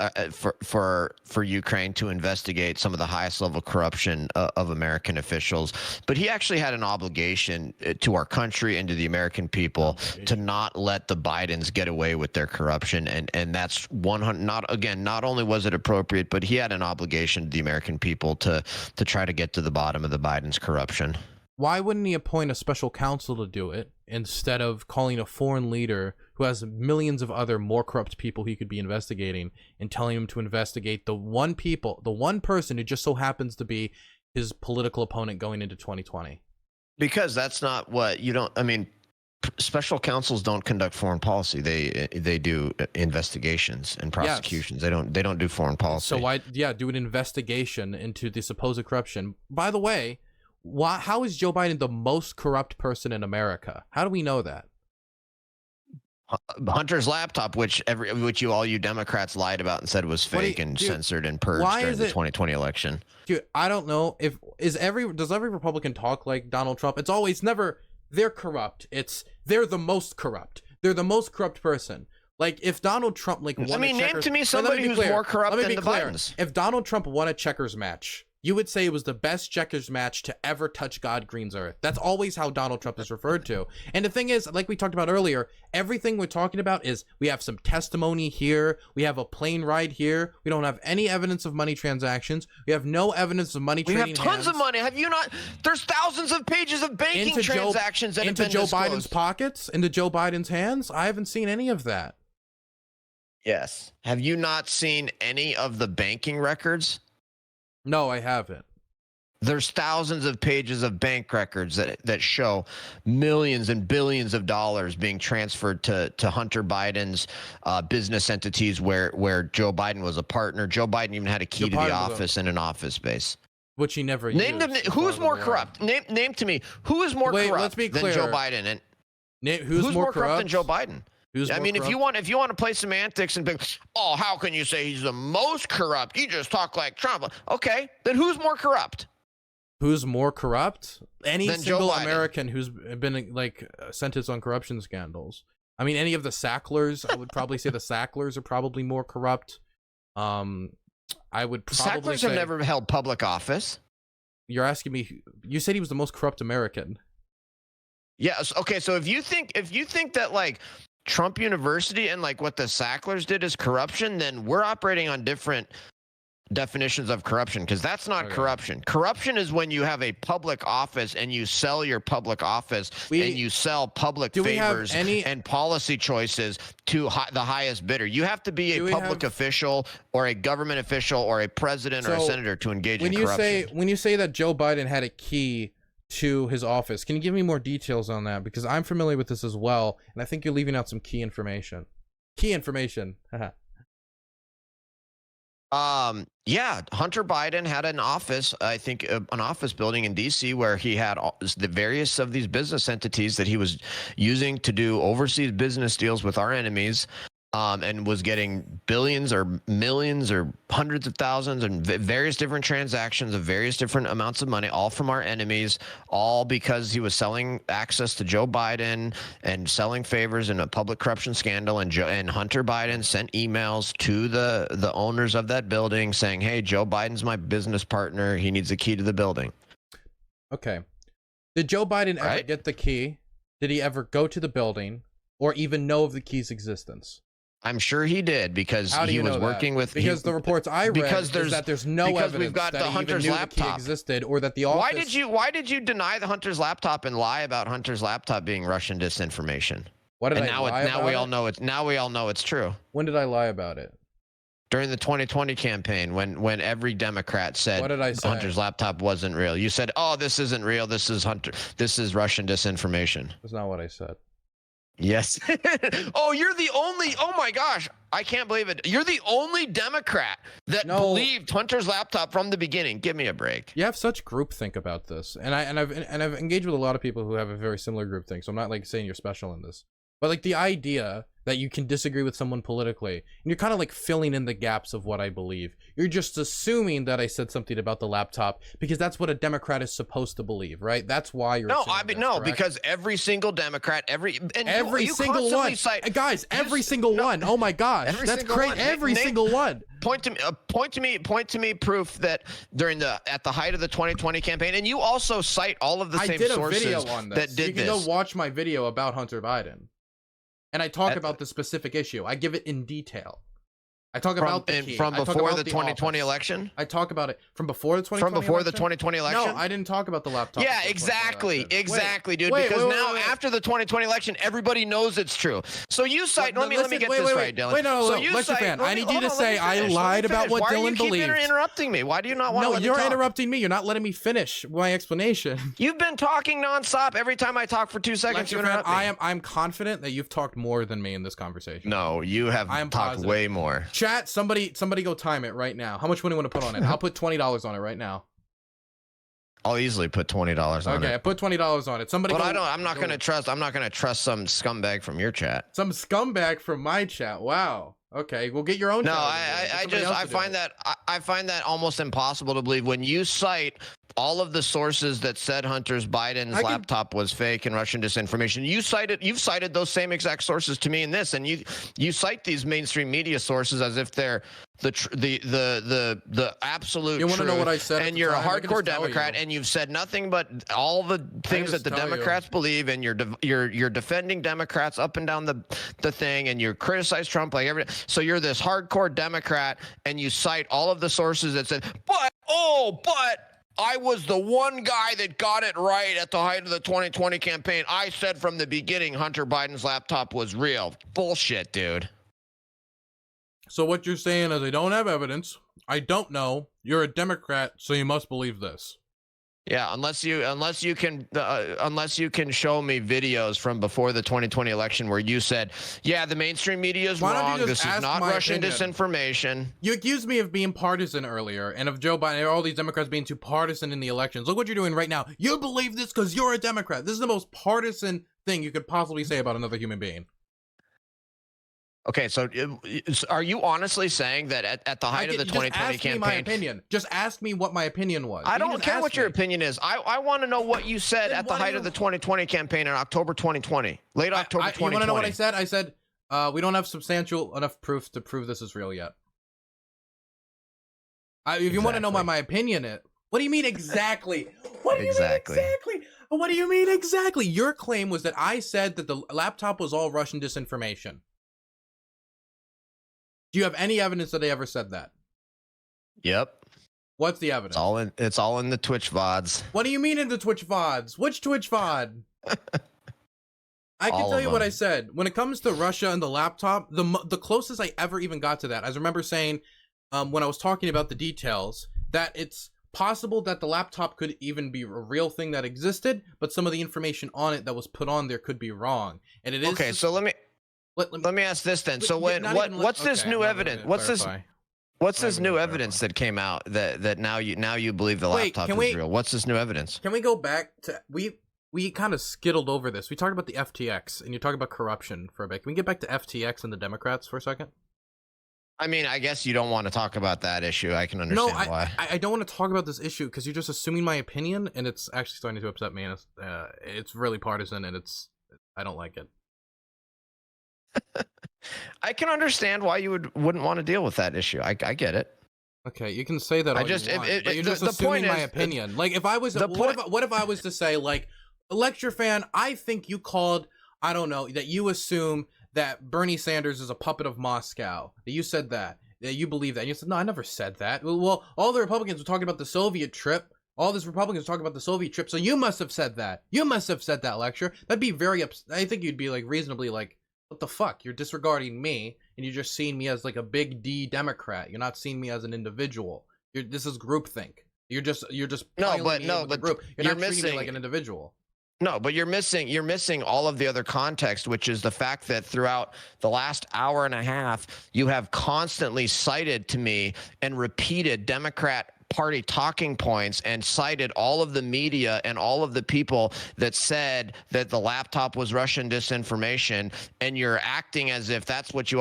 for Ukraine to investigate some of the highest level corruption of American officials, but he actually had an obligation to our country and to the American people to not let the Bidens get away with their corruption, and that's 100. Not only was it appropriate, but he had an obligation to the American people to try to get to the bottom of the Bidens' corruption. why wouldn't he appoint a special counsel to do it instead of calling a foreign leader who has millions of other more corrupt people he could be investigating and telling him to investigate the one person who just so happens to be his political opponent going into 2020? Because that's not what you don't. I mean, special counsels don't conduct foreign policy. They do investigations and prosecutions. Yes. They don't do foreign policy. So why do an investigation into the supposed corruption? By the way, how is Joe Biden the most corrupt person in America? How do we know that? Hunter's laptop, which all you Democrats lied about and said was fake and censored and purged during the 2020 election. Dude, I don't know does every Republican talk like Donald Trump? It's always never they're corrupt. It's they're the most corrupt. They're the most corrupt person. Like if Donald Trump name to me somebody who's more corrupt than the Bidens. If Donald Trump won a checkers match, you would say it was the best checkers match to ever touch God Green's earth. That's always how Donald Trump is referred to. And the thing is, like we talked about earlier, everything we're talking about is we have some testimony here. We have a plane ride here. We don't have any evidence of money transactions. We have no evidence of money trading hands. We have tons of money. Have you not? There's thousands of pages of banking transactions that have been disclosed. Into Joe Biden's pockets? Into Joe Biden's hands? I haven't seen any of that. Yes. Have you not seen any of the banking records? No, I haven't. There's thousands of pages of bank records that show millions and billions of dollars being transferred to Hunter Biden's business entities where Joe Biden was a partner. Joe Biden even had a key to the office and an office space. Which he never used. Who's more corrupt? Name to me. Who is more corrupt than Joe Biden? Who's more corrupt than Joe Biden? If you want to play semantics and be, oh, how can you say he's the most corrupt? You just talk like Trump. Okay, then who's more corrupt? Who's more corrupt? Any single American who's been sentenced on corruption scandals. I mean, any of the Sacklers. I would probably say the Sacklers are probably more corrupt. I would probably Sacklers have never held public office. You're asking me. You said he was the most corrupt American. Yes. Okay. So if you think that like Trump University and like what the Sacklers did is corruption, then we're operating on different definitions of corruption, because that's not corruption. Corruption is when you have a public office and you sell your public office and you sell public favors and policy choices to the highest bidder. You have to be a public official or a government official or a president or a senator to engage in corruption. When you say that Joe Biden had a key to his office, can you give me more details on that? Because I'm familiar with this as well, and I think you're leaving out some key information. Yeah, Hunter Biden had an office, I think an office building in DC where he had the various of these business entities that he was using to do overseas business deals with our enemies. And was getting billions or millions or hundreds of thousands and various different transactions of various different amounts of money, all from our enemies, all because he was selling access to Joe Biden and selling favors in a public corruption scandal. And Hunter Biden sent emails to the owners of that building saying, hey, Joe Biden's my business partner. He needs a key to the building. Okay. Did Joe Biden ever get the key? Did he ever go to the building or even know of the key's existence? I'm sure he did, because he was working with. Because the reports I read is that there's no evidence we've got that the Hunter's laptop the key existed, or that the office. Why did you deny the Hunter's laptop and lie about Hunter's laptop being Russian disinformation? What did I lie about? Now we all know it's true. When did I lie about it? During the 2020 campaign, when every Democrat said Hunter's laptop wasn't real, you said, "Oh, this isn't real. This is Russian disinformation." That's not what I said. Yes. Oh, you're the only. Oh my gosh, I can't believe it. You're the only Democrat that believed Hunter's laptop from the beginning. Give me a break. You have such groupthink about this, and I've engaged with a lot of people who have a very similar groupthink. So I'm not saying you're special in this, but like the idea that you can disagree with someone politically and you're kind of like filling in the gaps of what I believe. You're just assuming that I said something about the laptop because that's what a Democrat is supposed to believe, right? That's why you're because every single Democrat, every single one, guys, every single one. Oh my gosh, that's crazy. Every single one. Point to me proof that at the height of the 2020 campaign, and you also cite all of the same sources that did this. You can go watch my video about Hunter Biden. And I talk about the specific issue. I give it in detail. I talk about the key. From I talk before about the 2020 office. election? I talk about it from before the 2020 From before the election? 2020 election? No, I didn't talk about the laptop. Yeah, before the 2020 exactly, election. exactly, dude. Wait, because wait, now, wait. after the 2020 election, everybody knows it's true. So you cite. Well, let me get this right, Dylan. Wait, no, so no, you lecture cite, fan. I need you to hold on, say let me I finish, lied about what Why Dylan do you believed. keep interrupting me? Why do you not want to No, let me you're talk? interrupting me. You're not letting me finish my explanation. You've been talking nonstop. Every time I talk for 2 seconds, you Lecture fan, interrupt me. I'm confident that you've talked more than me in this conversation. No, you have I am talked positive. way more. Chat, somebody go time it right now. How much money you want to put on it? I'll put $20 on it right now. I'll easily put $20 on it. Okay, I put $20 on it. Somebody. But I'm not gonna trust some scumbag from your chat. Some scumbag from my chat. Wow. Okay, well, get your own. No, chat I find that almost impossible to believe when you cite all of the sources that said Hunter's Biden's laptop was fake and Russian disinformation. You've cited those same exact sources to me in this, and you cite these mainstream media sources as if they're the absolute You want to know truth, what I said? and you're a hardcore Democrat, and you've said nothing but all the things that the Democrats believe, and you're defending Democrats up and down the thing, and you criticize Trump like every. So you're this hardcore Democrat, and you cite all of the sources that said, but I was the one guy that got it right at the height of the 2020 campaign. I said from the beginning Hunter Biden's laptop was real. Bullshit, dude. So what you're saying is I don't have evidence. I don't know. You're a Democrat, so you must believe this. Yeah, unless you can show me videos from before the 2020 election where you said, yeah, the mainstream media is wrong. This is not Russian disinformation. You accused me of being partisan earlier, and of Joe Biden and all these Democrats being too partisan in the elections. Look what you're doing right now. You believe this because you're a Democrat. This is the most partisan thing you could possibly say about another human being. Okay, so are you honestly saying that at the height of the 2020 campaign? Just ask me my opinion. Just ask me what my opinion was. I don't care what your opinion is. I want to know what you said at the height of the 2020 campaign in October 2020, late October 2020. You want to know what I said? I said, we don't have substantial enough proof to prove this is real yet. If you want to know what my opinion is, what do you mean exactly? What do you mean exactly? What do you mean exactly? Your claim was that I said that the laptop was all Russian disinformation. Do you have any evidence that I ever said that? Yep. What's the evidence? It's all in the Twitch VODs. What do you mean in the Twitch VODs? Which Twitch VOD? I can tell you what I said. When it comes to Russia and the laptop, the closest I ever even got to that, I remember saying when I was talking about the details, that it's possible that the laptop could even be a real thing that existed, but some of the information on it that was put on there could be wrong. And it is okay. So let me ask this then. So what's this new evidence? What's this new evidence that came out that now you believe the laptop is real? What's this new evidence? Can we go back to we kind of skittled over this. We talked about the FTX and you talked about corruption for a bit. Can we get back to FTX and the Democrats for a second? I mean, I guess you don't want to talk about that issue. I can understand why. I don't want to talk about this issue because you're just assuming my opinion, and it's actually starting to upset me. And it's really partisan, and I don't like it. I can understand why you wouldn't want to deal with that issue. I get it. Okay, you can say that all you want, but you're just assuming my opinion. Like, if I was, what if I was to say, like, lecture fan, I think you called, I don't know, that you assume that Bernie Sanders is a puppet of Moscow. That you said that you believe that. And you said, no, I never said that. Well, all the Republicans were talking about the Soviet trip. All these Republicans were talking about the Soviet trip. So you must have said that. You must have said that, lecture. That'd be very I think you'd be like reasonably like, what the fuck? You're disregarding me, and you're just seeing me as like a big D Democrat. You're not seeing me as an individual. This is groupthink. You're just but group. You're not treating me like an individual. No, but you're missing all of the other context, which is the fact that throughout the last hour and a half, you have constantly cited to me and repeated Democrat Party talking points and cited all of the media and all of the people that said that the laptop was Russian disinformation, and you're acting as if that's what you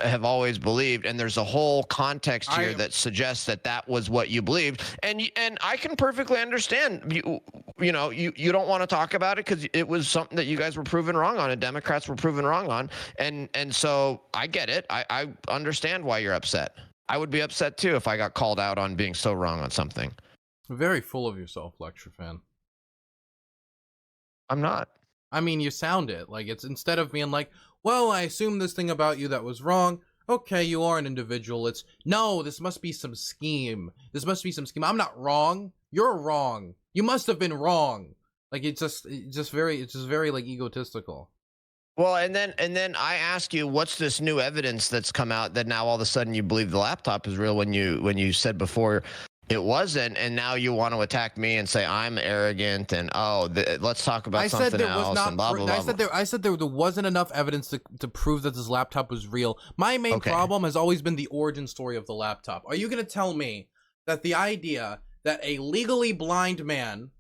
have always believed, and there's a whole context here that suggests that was what you believed, and I can perfectly understand you don't want to talk about it because it was something that you guys were proven wrong on and Democrats were proven wrong on, and so I get it. I understand why you're upset. I would be upset too if I got called out on being so wrong on something. Very full of yourself, lecture fan. I'm not. I mean, you sound it. Like, it's instead of being like, well, I assumed this thing about you that was wrong. okay, you are an individual. It's no, this must be some scheme. This must be some scheme. I'm not wrong. You're wrong. You must have been wrong. Like it's just very like egotistical. Well, and then I ask you, what's this new evidence that's come out that now all of a sudden you believe the laptop is real when you said before it wasn't, and now you want to attack me and say I'm arrogant and let's talk about something else and blah blah blah. I said there wasn't enough evidence to prove that this laptop was real. My main problem has always been the origin story of the laptop. Are you going to tell me that the idea that a legally blind man,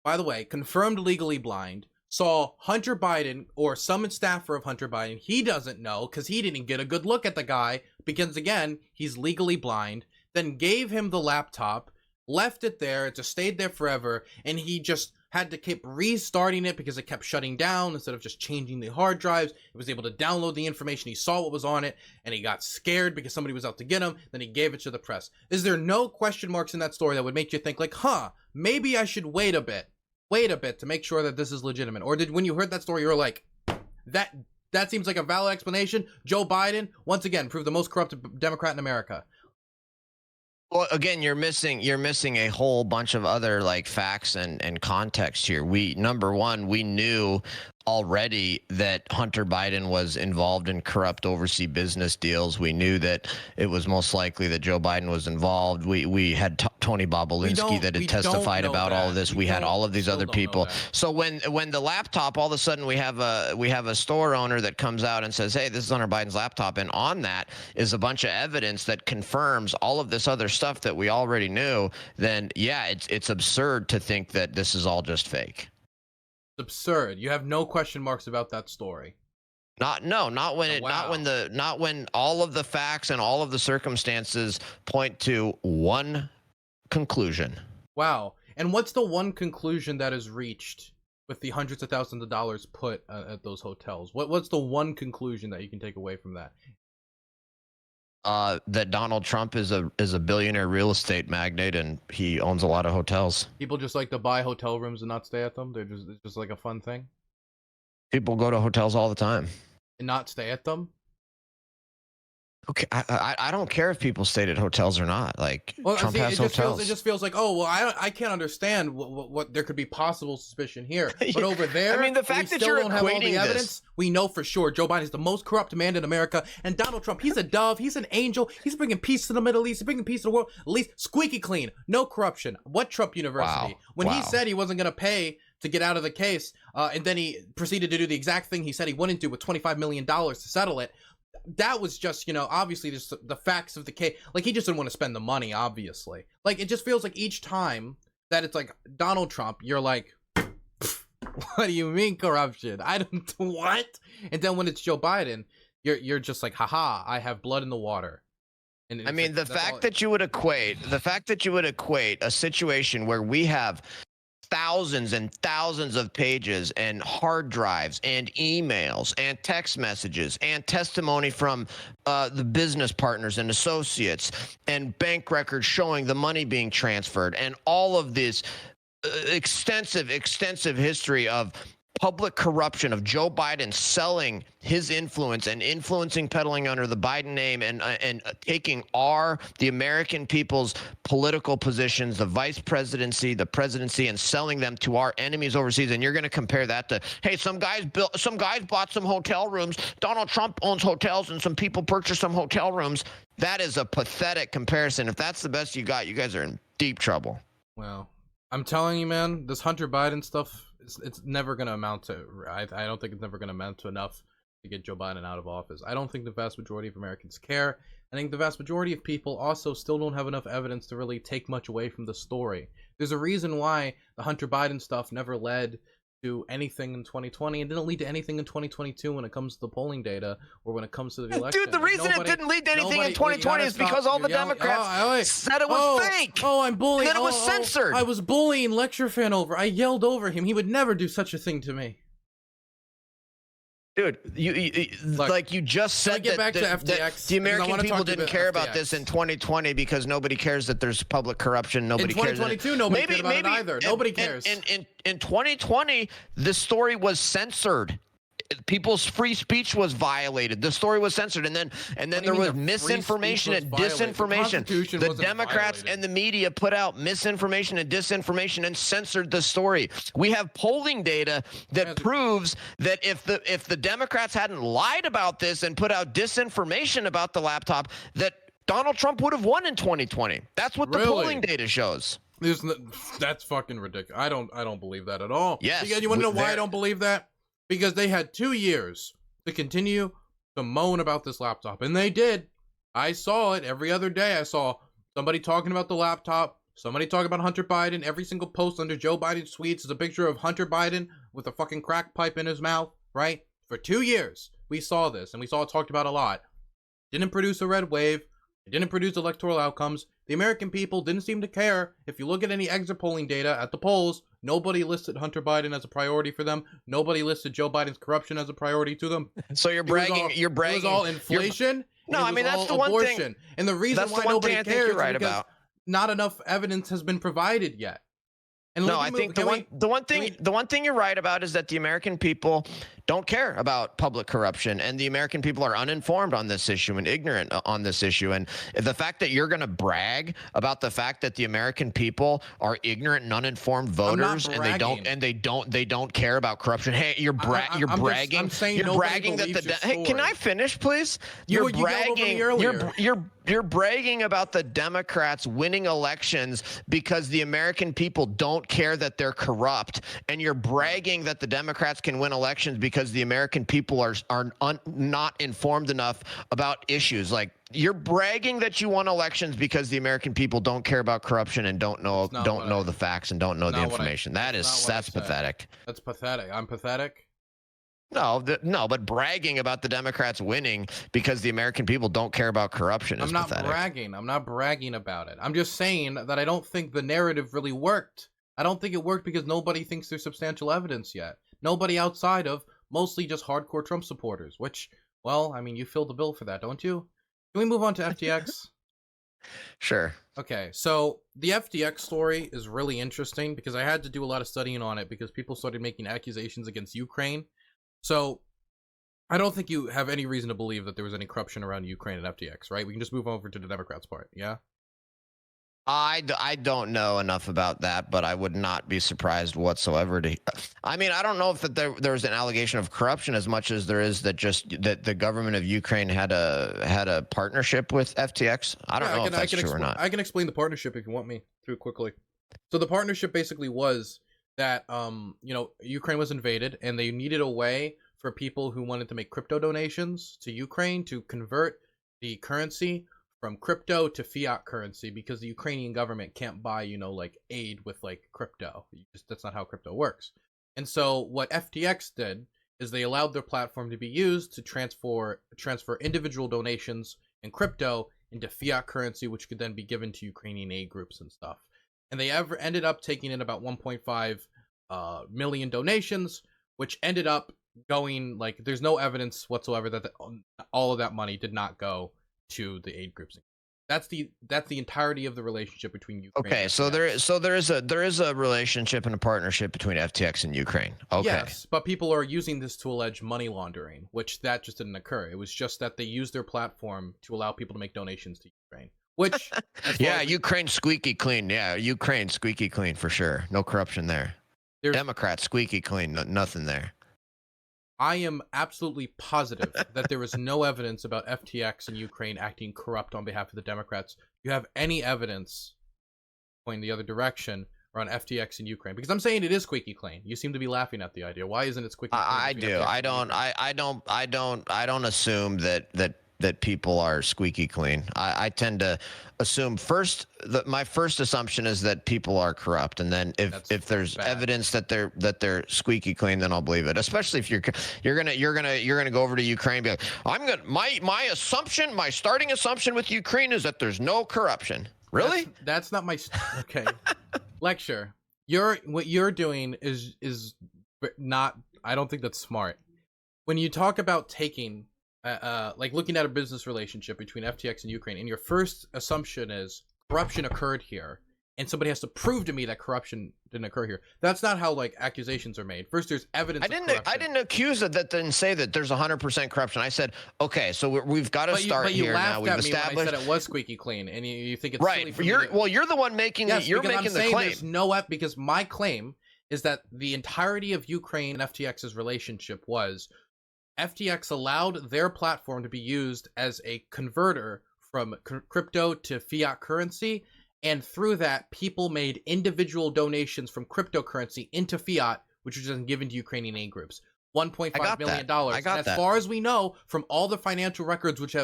by the way, confirmed legally blind, saw Hunter Biden or some staffer of Hunter Biden, he doesn't know because he didn't get a good look at the guy because, again, he's legally blind, then gave him the laptop, left it there, it just stayed there forever, and he just had to keep restarting it because it kept shutting down instead of just changing the hard drives. He was able to download the information, he saw what was on it, and he got scared because somebody was out to get him, then he gave it to the press. Is there no question marks in that story that would make you think like, maybe I should wait a bit to make sure that this is legitimate? Or when you heard that story, you were like, that seems like a valid explanation. Joe Biden, once again, proved the most corrupt Democrat in America. Well, again, you're missing a whole bunch of other like facts and context here. Number one, we knew already that Hunter Biden was involved in corrupt overseas business deals. We knew that it was most likely that Joe Biden was involved. We had Tony Bobolinsky that had testified about all of this. We had all of these other people. So when the laptop, all of a sudden we have a store owner that comes out and says, hey, this is Hunter Biden's laptop, and on that is a bunch of evidence that confirms all of this other stuff that we already knew, then yeah, it's absurd to think that this is all just fake. Absurd. You have no question marks about that story. Not when all of the facts and all of the circumstances point to one conclusion. Wow. And what's the one conclusion that is reached with the hundreds of thousands of dollars put at those hotels? What's the one conclusion that you can take away from that? That Donald Trump is a billionaire real estate magnate and he owns a lot of hotels. People just like to buy hotel rooms and not stay at them. It's just like a fun thing. People go to hotels all the time and not stay at them. Okay, I don't care if people stayed at hotels or not. Like, well, Trump has hotels. It just feels like, oh well, I can't understand what there could be possible suspicion here. But over there, I mean, the fact that you're equating the evidence, we know for sure Joe Biden is the most corrupt man in America, and Donald Trump, he's a dove, he's an angel, he's bringing peace to the Middle East, he's bringing peace to the world. At least squeaky clean, no corruption. What Trump University? When he said he wasn't going to pay to get out of the case, and then he proceeded to do the exact thing he said he wouldn't do with $25 million to settle it. That was just, obviously just the facts of the case. Like, he just didn't want to spend the money, obviously. Like, it just feels like each time that it's like Donald Trump, you're like, what do you mean corruption? I don't, what? And then when it's Joe Biden, you're just like, haha, I have blood in the water. And I mean, the fact that you would equate a situation where we have thousands and thousands of pages and hard drives and emails and text messages and testimony from the business partners and associates and bank records showing the money being transferred and all of this extensive history of public corruption of Joe Biden selling his influence and influencing, peddling under the Biden name and taking the American people's political positions, the vice presidency, the presidency, and selling them to our enemies overseas. And you're going to compare that to, hey, some guys bought some hotel rooms. Donald Trump owns hotels and some people purchased some hotel rooms. That is a pathetic comparison. If that's the best you got, you guys are in deep trouble. Well, I'm telling you, man, this Hunter Biden stuff, it's never going to amount to, I don't think it's never going to amount to enough to get Joe Biden out of office. I don't think the vast majority of Americans care. I think the vast majority of people also still don't have enough evidence to really take much away from the story. There's a reason why the Hunter Biden stuff never led to anything in 2020 and didn't lead to anything in 2022 when it comes to the polling data or when it comes to the election. Dude, the reason it didn't lead to anything in 2020 is because all the Democrats said it was fake. Oh, I'm bullying. And then it was censored. I was bullying LCTRfan over. I yelled over him. He would never do such a thing to me. Dude, you just said that the American people didn't care about this in 2020 because nobody cares that there's public corruption. Nobody cares. In 2022, nobody cared about it either. Nobody cares. In 2020, the story was censored. people's free speech was violated. The story was censored, and then there was misinformation and disinformation. The Democrats and the media put out misinformation and disinformation and censored the story. We have polling data that proves that if the Democrats hadn't lied about this and put out disinformation about the laptop, that Donald Trump would have won in 2020. That's what the polling data shows. That's fucking ridiculous. I don't believe that at all. Yes. You want to know why I don't believe that? Because they had 2 years to continue to moan about this laptop, and they did. I saw it every other day. I saw somebody talking about the laptop, somebody talking about Hunter Biden. Every single post under Joe Biden's tweets is a picture of Hunter Biden with a fucking crack pipe in his mouth, right? For 2 years, we saw this, and we saw it talked about a lot. Didn't produce a red wave. It didn't produce electoral outcomes. The American people didn't seem to care. If you look at any exit polling data at the polls, nobody listed Hunter Biden as a priority for them. Nobody listed Joe Biden's corruption as a priority to them. So you're bragging. You're bragging. It was all inflation. No, I mean that's the one thing. And the reason why nobody cares is because not enough evidence has been provided yet. And no, I think the one thing you're right about is that the American people don't care about public corruption, and the American people are uninformed on this issue and ignorant on this issue. And the fact that you're going to brag about the fact that the American people are ignorant and uninformed voters, and they don't care about corruption. Hey, you're bragging. You're bragging that hey, can I finish, please? You're bragging. You're bragging about the Democrats winning elections because the American people don't care that they're corrupt, and you're bragging that the Democrats can win elections because the American people are not informed enough about issues. Like, you're bragging that you won elections because the American people don't care about corruption and don't know the facts and don't know the information. That's pathetic. That's pathetic. I'm pathetic. No, but bragging about the Democrats winning because the American people don't care about corruption is pathetic. I'm not bragging about it. I'm just saying that I don't think the narrative really worked. I don't think it worked because nobody thinks there's substantial evidence yet. Nobody outside of mostly just hardcore Trump supporters, which, well, I mean, you fill the bill for that, don't you? Can we move on to FTX? Sure. Okay, so the FTX story is really interesting because I had to do a lot of studying on it because people started making accusations against Ukraine. So I don't think you have any reason to believe that there was any corruption around Ukraine and FTX, right? We can just move over to the Democrats' part, yeah? I don't know enough about that, but I would not be surprised whatsoever to. I mean, I don't know if there's an allegation of corruption as much as there is that the government of Ukraine had a partnership with FTX. I don't know if that's true or not. I can explain the partnership if you want me to quickly. So the partnership basically was that Ukraine was invaded and they needed a way for people who wanted to make crypto donations to Ukraine to convert the currency from crypto to fiat currency, because the Ukrainian government can't buy, like aid with like crypto. That's not how crypto works. And so what FTX did is they allowed their platform to be used to transfer individual donations in crypto into fiat currency, which could then be given to Ukrainian aid groups and stuff. And they ended up taking in about 1.5 million donations, which ended up going, like, there's no evidence whatsoever that all of that money did not go to the aid groups. That's the entirety of the relationship between Ukraine. Okay, so there is a relationship and a partnership between FTX and Ukraine. Okay. Yes, but people are using this to allege money laundering, which that just didn't occur. It was just that they used their platform to allow people to make donations to Ukraine. Which yeah, Ukraine squeaky clean. Yeah, Ukraine squeaky clean for sure. No corruption there. Democrats squeaky clean. Nothing there. I am absolutely positive that there is no evidence about FTX and Ukraine acting corrupt on behalf of the Democrats. You have any evidence pointing the other direction around FTX and Ukraine? Because I'm saying it is squeaky clean. You seem to be laughing at the idea. Why isn't it squeaky clean? I do. I don't assume that people are squeaky clean. I tend to assume my first assumption is that people are corrupt, and then if there's evidence that they're squeaky clean, then I'll believe it. Especially if you're gonna go over to Ukraine and be like, my starting assumption with Ukraine is that there's no corruption. Really? That's not my okay. Lecture. What you're doing is not. I don't think that's smart. When you talk about taking like looking at a business relationship between FTX and Ukraine, and your first assumption is corruption occurred here, and somebody has to prove to me that corruption didn't occur here. That's not how like accusations are made. First, there's evidence. I didn't accuse it. That didn't say that there's 100% corruption. I said, okay, so we've got to start here now. We've established. When I said it was squeaky clean, and you think it's right. You're the one making you're making the claim. There's no because my claim is that the entirety of Ukraine and FTX's relationship was FTX allowed their platform to be used as a converter from crypto to fiat currency. And through that, people made individual donations from cryptocurrency into fiat, which was then given to Ukrainian aid groups. $1.5 million. And as far as we know, from all the financial records which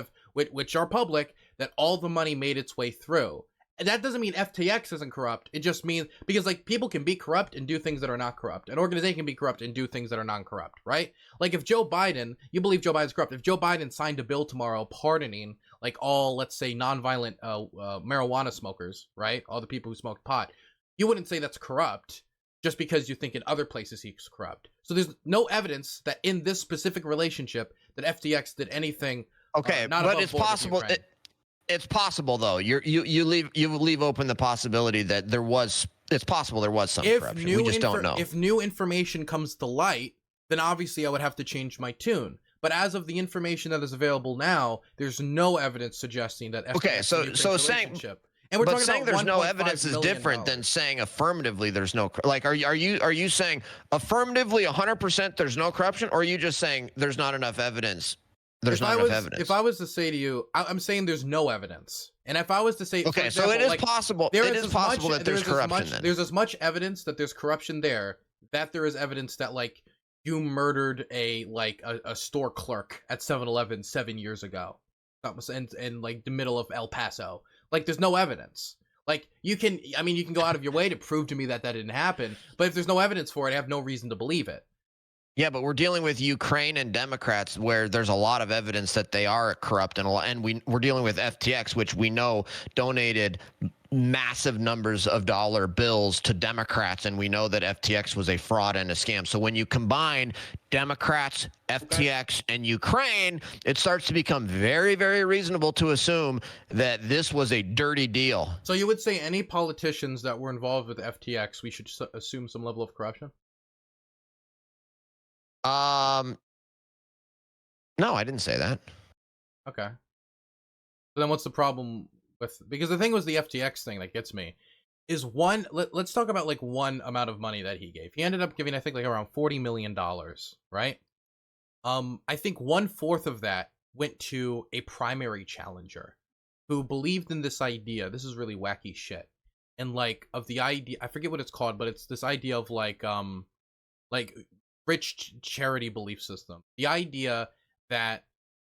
are public, that all the money made its way through. And that doesn't mean FTX isn't corrupt. It just means because like people can be corrupt and do things that are not corrupt. An organization can be corrupt and do things that are non-corrupt, right? Like if Joe Biden, you believe Joe Biden's corrupt. If Joe Biden signed a bill tomorrow pardoning like all, let's say, non-violent marijuana smokers, right? All the people who smoke pot, you wouldn't say that's corrupt just because you think in other places he's corrupt. So there's no evidence that in this specific relationship that FTX did anything. Okay, but it's possible. It's possible though. You leave open the possibility that there was. It's possible there was some corruption. We just don't know. If new information comes to light, then obviously I would have to change my tune. But as of the information that is available now, there's no evidence suggesting that. FTX so saying. And we're talking saying there's no evidence is different than saying affirmatively there's no like. Are you saying affirmatively 100% there's no corruption, or are you just saying there's not enough evidence? There's not enough evidence. If I was to say to you, I'm saying there's no evidence. And if I was to say, okay, example, so it is like, possible. It is possible that there's corruption. There's as much evidence that there's corruption there that there is evidence that like you murdered a store clerk at 7-Eleven 7 years ago, in like the middle of El Paso. Like there's no evidence. Like you can go out of your way to prove to me that didn't happen. But if there's no evidence for it, I have no reason to believe it. Yeah, but we're dealing with Ukraine and Democrats where there's a lot of evidence that they are corrupt, and we're dealing with FTX, which we know donated massive numbers of dollar bills to Democrats, and we know that FTX was a fraud and a scam. So when you combine Democrats, FTX, and Ukraine, it starts to become very, very reasonable to assume that this was a dirty deal. So you would say any politicians that were involved with FTX, we should assume some level of corruption? No, I didn't say that. Okay. So then what's the problem with, because the thing was the FTX thing that gets me is let's talk about like one amount of money that he gave. He ended up giving, I think, like around $40 million, right? I think 1/4 of that went to a primary challenger who believed in this idea. This is really wacky shit. And like of the idea, I forget what it's called, but it's this idea of like rich charity belief system. The idea that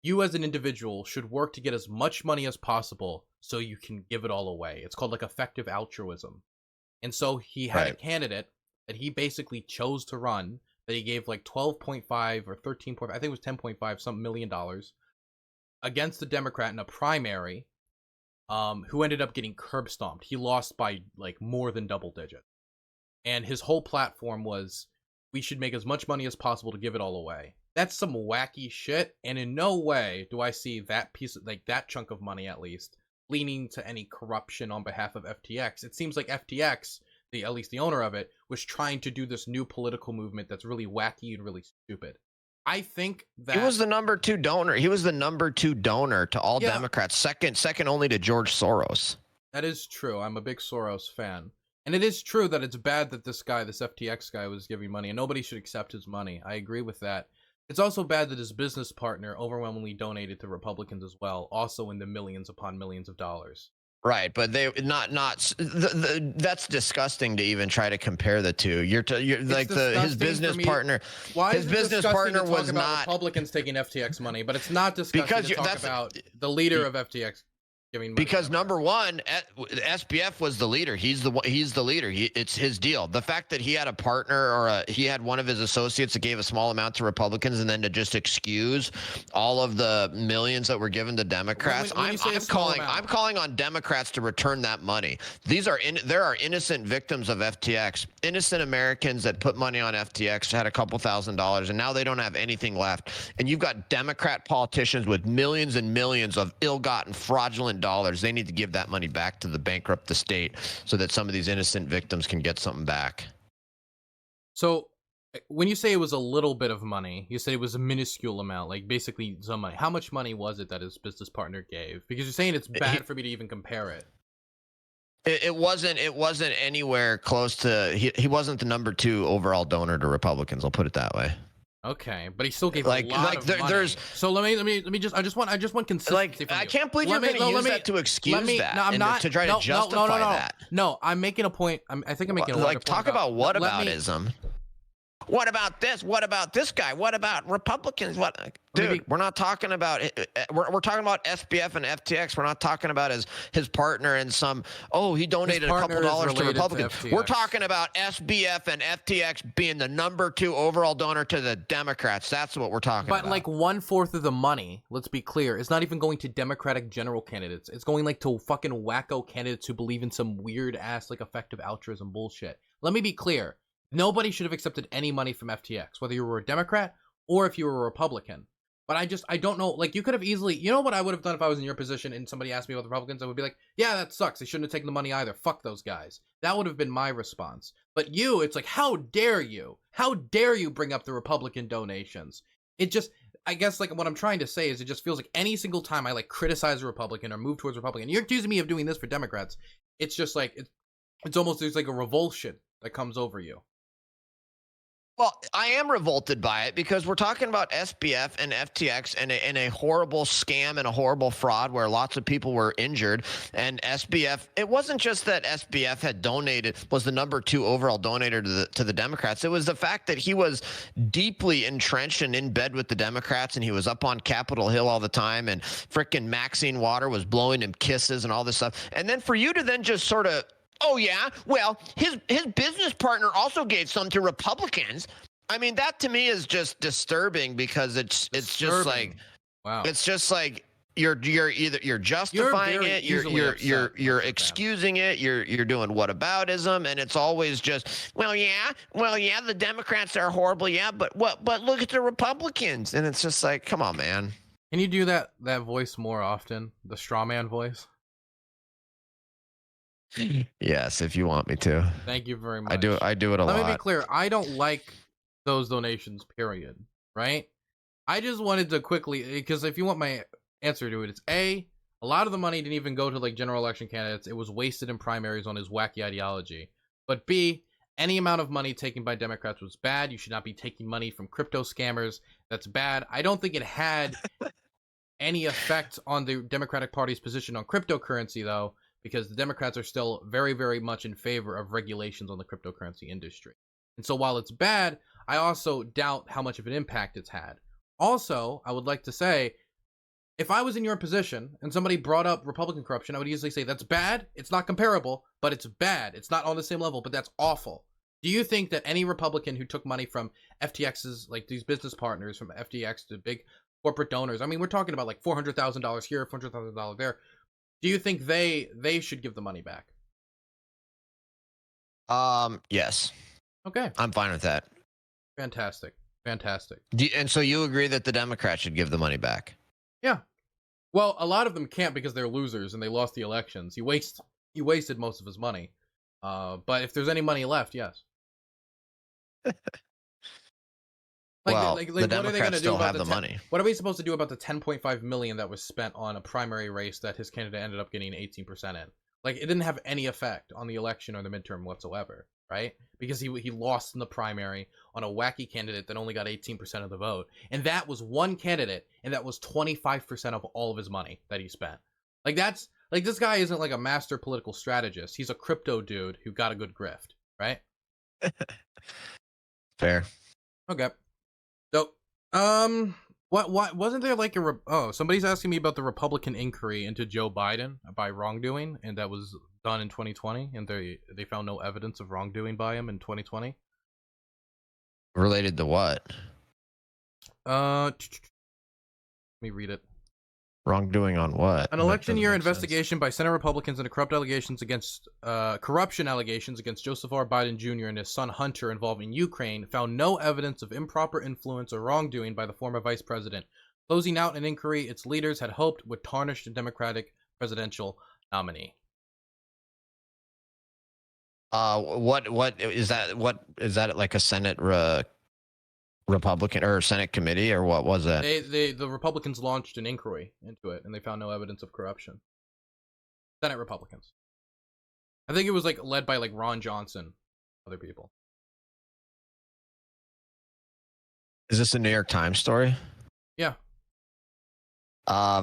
you as an individual should work to get as much money as possible so you can give it all away. It's called like effective altruism. And so he had a candidate that he basically chose to run that he gave like 12.5 or 13. I think it was 10.5 some million dollars against the Democrat in a primary, who ended up getting curb stomped. He lost by like more than double digits. And his whole platform was, we should make as much money as possible to give it all away. That's some wacky shit, and in no way do I see that piece of, like, that chunk of money at least, leaning to any corruption on behalf of FTX. It seems like FTX, at least the owner of it, was trying to do this new political movement that's really wacky and really stupid. I think that... He was the number 2 donor. He was the number 2 donor to all Democrats, second only to George Soros. That is true. I'm a big Soros fan. And it is true that it's bad that this FTX guy was giving money, and nobody should accept his money. I agree with that. It's also bad that his business partner overwhelmingly donated to Republicans as well, also in the millions upon millions of dollars. Right, but they that's disgusting to even try to compare the two. You're like his business partner. Why his business partner was not Republicans taking FTX money, but it's not disgusting to talk about the leader of FTX. Because number one, SBF was the leader. He's the leader. It's his deal. The fact that he had a partner or he had one of his associates that gave a small amount to Republicans, and then to just excuse all of the millions that were given to Democrats. I'm calling on Democrats to return that money. There are innocent victims of FTX, innocent Americans that put money on FTX, had a couple $1,000s, and now they don't have anything left. And you've got Democrat politicians with millions and millions of ill-gotten, fraudulent dollars. They need to give that money back to the bankrupt estate so that some of these innocent victims can get something back. So when you say it was a little bit of money, you said it was a minuscule amount, like basically some money. How much money was it that his business partner gave? Because you're saying it's bad for me to even compare it. It wasn't anywhere close to, he wasn't the number 2 overall donor to Republicans. I'll put it that way. Okay, but he still gave like a lot of money. There's, so let me just I just want consistency. Like, from you. I can't believe you're going to use that to excuse that. No, I'm not to try to justify that. No, I'm making a point. I think I'm making a point. Like, talk about whataboutism. What about this? What about this guy? What about Republicans? What, dude? We're not talking about. We're talking about SBF and FTX. We're not talking about his partner and some. Oh, he donated a couple dollars to Republicans. We're talking about SBF and FTX being the number 2 overall donor to the Democrats. That's what we're talking about. But like 1/4 of the money, let's be clear, is not even going to Democratic general candidates. It's going like to fucking wacko candidates who believe in some weird ass like effective altruism bullshit. Let me be clear. Nobody should have accepted any money from FTX, whether you were a Democrat or if you were a Republican. But I don't know. Like, you could have easily, you know what I would have done if I was in your position and somebody asked me about the Republicans? I would be like, yeah, that sucks. They shouldn't have taken the money either. Fuck those guys. That would have been my response. But you, it's like, how dare you? How dare you bring up the Republican donations? It just, I guess, like, what I'm trying to say is it just feels like any single time I, like, criticize a Republican or move towards Republican, you're accusing me of doing this for Democrats. It's just like, it's almost, there's like a revulsion that comes over you. Well, I am revolted by it because we're talking about SBF and FTX and a horrible scam and a horrible fraud where lots of people were injured. And SBF, it wasn't just that SBF had donated, was the number 2 overall donator to the Democrats. It was the fact that he was deeply entrenched and in bed with the Democrats, and he was up on Capitol Hill all the time, and frickin' Maxine Water was blowing him kisses and all this stuff. And then for you to then just sort of, oh, yeah, well, his business partner also gave some to Republicans. I mean, that to me is just disturbing because it's just like, wow, it's just like you're justifying it, you're excusing it, you're doing whataboutism, and it's always just, well, yeah, the Democrats are horrible, yeah, but look at the Republicans, and it's just like, come on, man. Can you do that voice more often, the straw man voice? Yes, if you want me to. Thank you very much. I do it a lot. Let me be clear. I don't like those donations, period. Right? I just wanted to quickly, because if you want my answer to it, it's A, a lot of the money didn't even go to like general election candidates. It was wasted in primaries on his wacky ideology. But B, any amount of money taken by Democrats was bad. You should not be taking money from crypto scammers. That's bad. I don't think it had any effect on the Democratic Party's position on cryptocurrency, though, because the Democrats are still very, very much in favor of regulations on the cryptocurrency industry. And so while it's bad, I also doubt how much of an impact it's had. Also, I would like to say, if I was in your position and somebody brought up Republican corruption, I would easily say, that's bad, it's not comparable, but it's bad. It's not on the same level, but that's awful. Do you think that any Republican who took money from FTX's, like these business partners, from FTX to big corporate donors, I mean, we're talking about like $400,000 here, $400,000 there, do you think they should give the money back? Yes. Okay. I'm fine with that. Fantastic. Fantastic. And so you agree that the Democrats should give the money back? Yeah. Well, a lot of them can't because they're losers and they lost the elections. He wasted most of his money. But if there's any money left, yes. Well, the Democrats still have the money. What are we supposed to do about the $10.5 million that was spent on a primary race that his candidate ended up getting 18% in? Like, it didn't have any effect on the election or the midterm whatsoever, right? Because he lost in the primary on a wacky candidate that only got 18% of the vote. And that was one candidate, and that was 25% of all of his money that he spent. Like, that's, like, this guy isn't like a master political strategist. He's a crypto dude who got a good grift, right? Fair. Okay. So, what wasn't there like somebody's asking me about the Republican inquiry into Joe Biden by wrongdoing, and that was done in 2020, and they found no evidence of wrongdoing by him in 2020. Related to what? Let me read it. Wrongdoing on what? An election year investigation by Senate Republicans into corruption allegations against Joseph R. Biden Jr. and his son Hunter involving Ukraine found no evidence of improper influence or wrongdoing by the former vice president. Closing out an inquiry its leaders had hoped would tarnish the Democratic presidential nominee. What is that? What is that, like a Senate Republican or Senate committee, or what was that? The Republicans launched an inquiry into it, and they found no evidence of corruption. Senate Republicans. I think it was like led by like Ron Johnson, other people. Is this a New York Times story? Yeah.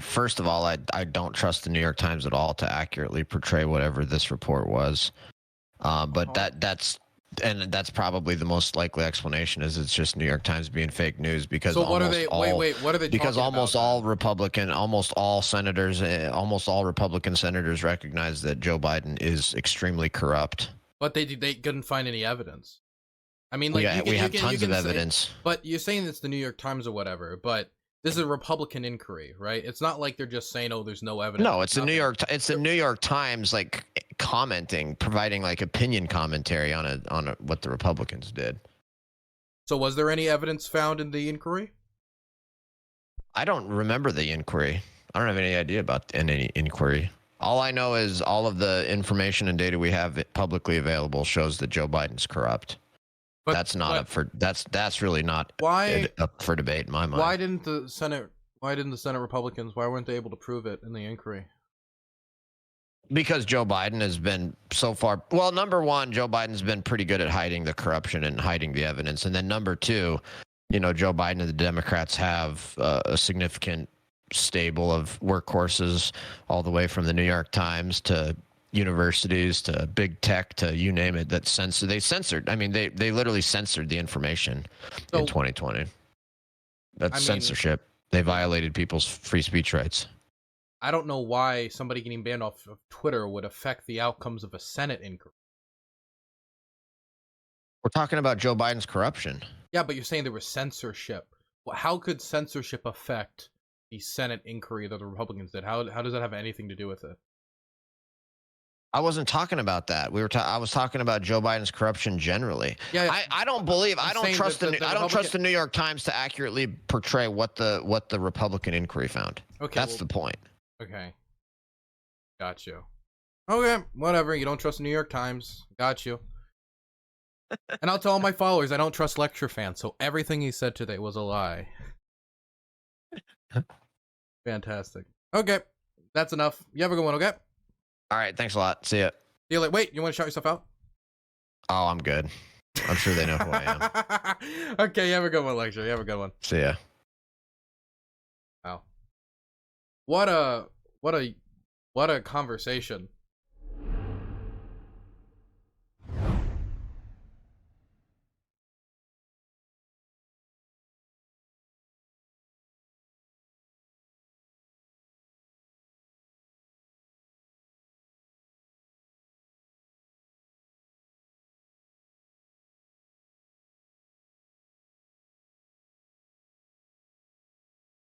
First of all, I don't trust the New York Times at all to accurately portray whatever this report was. But that's probably the most likely explanation, is it's just New York Times being fake news, because So what are they? Wait. What are they? Because talking almost about, all Republican, almost all Republican senators recognize that Joe Biden is extremely corrupt. But they couldn't find any evidence. I mean, like we have tons of evidence. But you're saying it's the New York Times or whatever. But this is a Republican inquiry, right? It's not like they're just saying, "Oh, there's no evidence." No, it's the New York. It's the New York Times, like commenting, providing like opinion commentary on what the Republicans did. So was there any evidence found in the inquiry? I don't remember the inquiry. I don't have any idea about any inquiry. All I know is all of the information and data we have publicly available shows that Joe Biden's corrupt. But that's not up for that's really not up for debate in my mind. Why didn't the Senate Republicans, why weren't they able to prove it in the inquiry? Because Joe Biden has been so far, well, number one, Joe Biden's been pretty good at hiding the corruption and hiding the evidence. And then number two, Joe Biden and the Democrats have a significant stable of workhorses, all the way from the New York Times to universities to big tech to you name it, that they censored. I mean, they literally censored the information in 2020. That's censorship. They violated people's free speech rights. I don't know why somebody getting banned off of Twitter would affect the outcomes of a Senate inquiry. We're talking about Joe Biden's corruption. Yeah, but you're saying there was censorship. Well, how could censorship affect the Senate inquiry that the Republicans did? How does that have anything to do with it? I wasn't talking about that. I was talking about Joe Biden's corruption generally. Yeah, I don't trust the New York Times to accurately portray what the Republican inquiry found. Okay, that's the point. Okay, got you. Okay, whatever. You don't trust the New York Times. Got you. And I'll tell all my followers I don't trust LCTRfan. So everything he said today was a lie. Fantastic. Okay, that's enough. You have a good one. Okay. All right, thanks a lot. See ya. See you later. Wait, you want to shout yourself out? Oh, I'm good. I'm sure they know who I am. Okay, you have a good one, Lecture. You have a good one. See ya. Wow. What a conversation.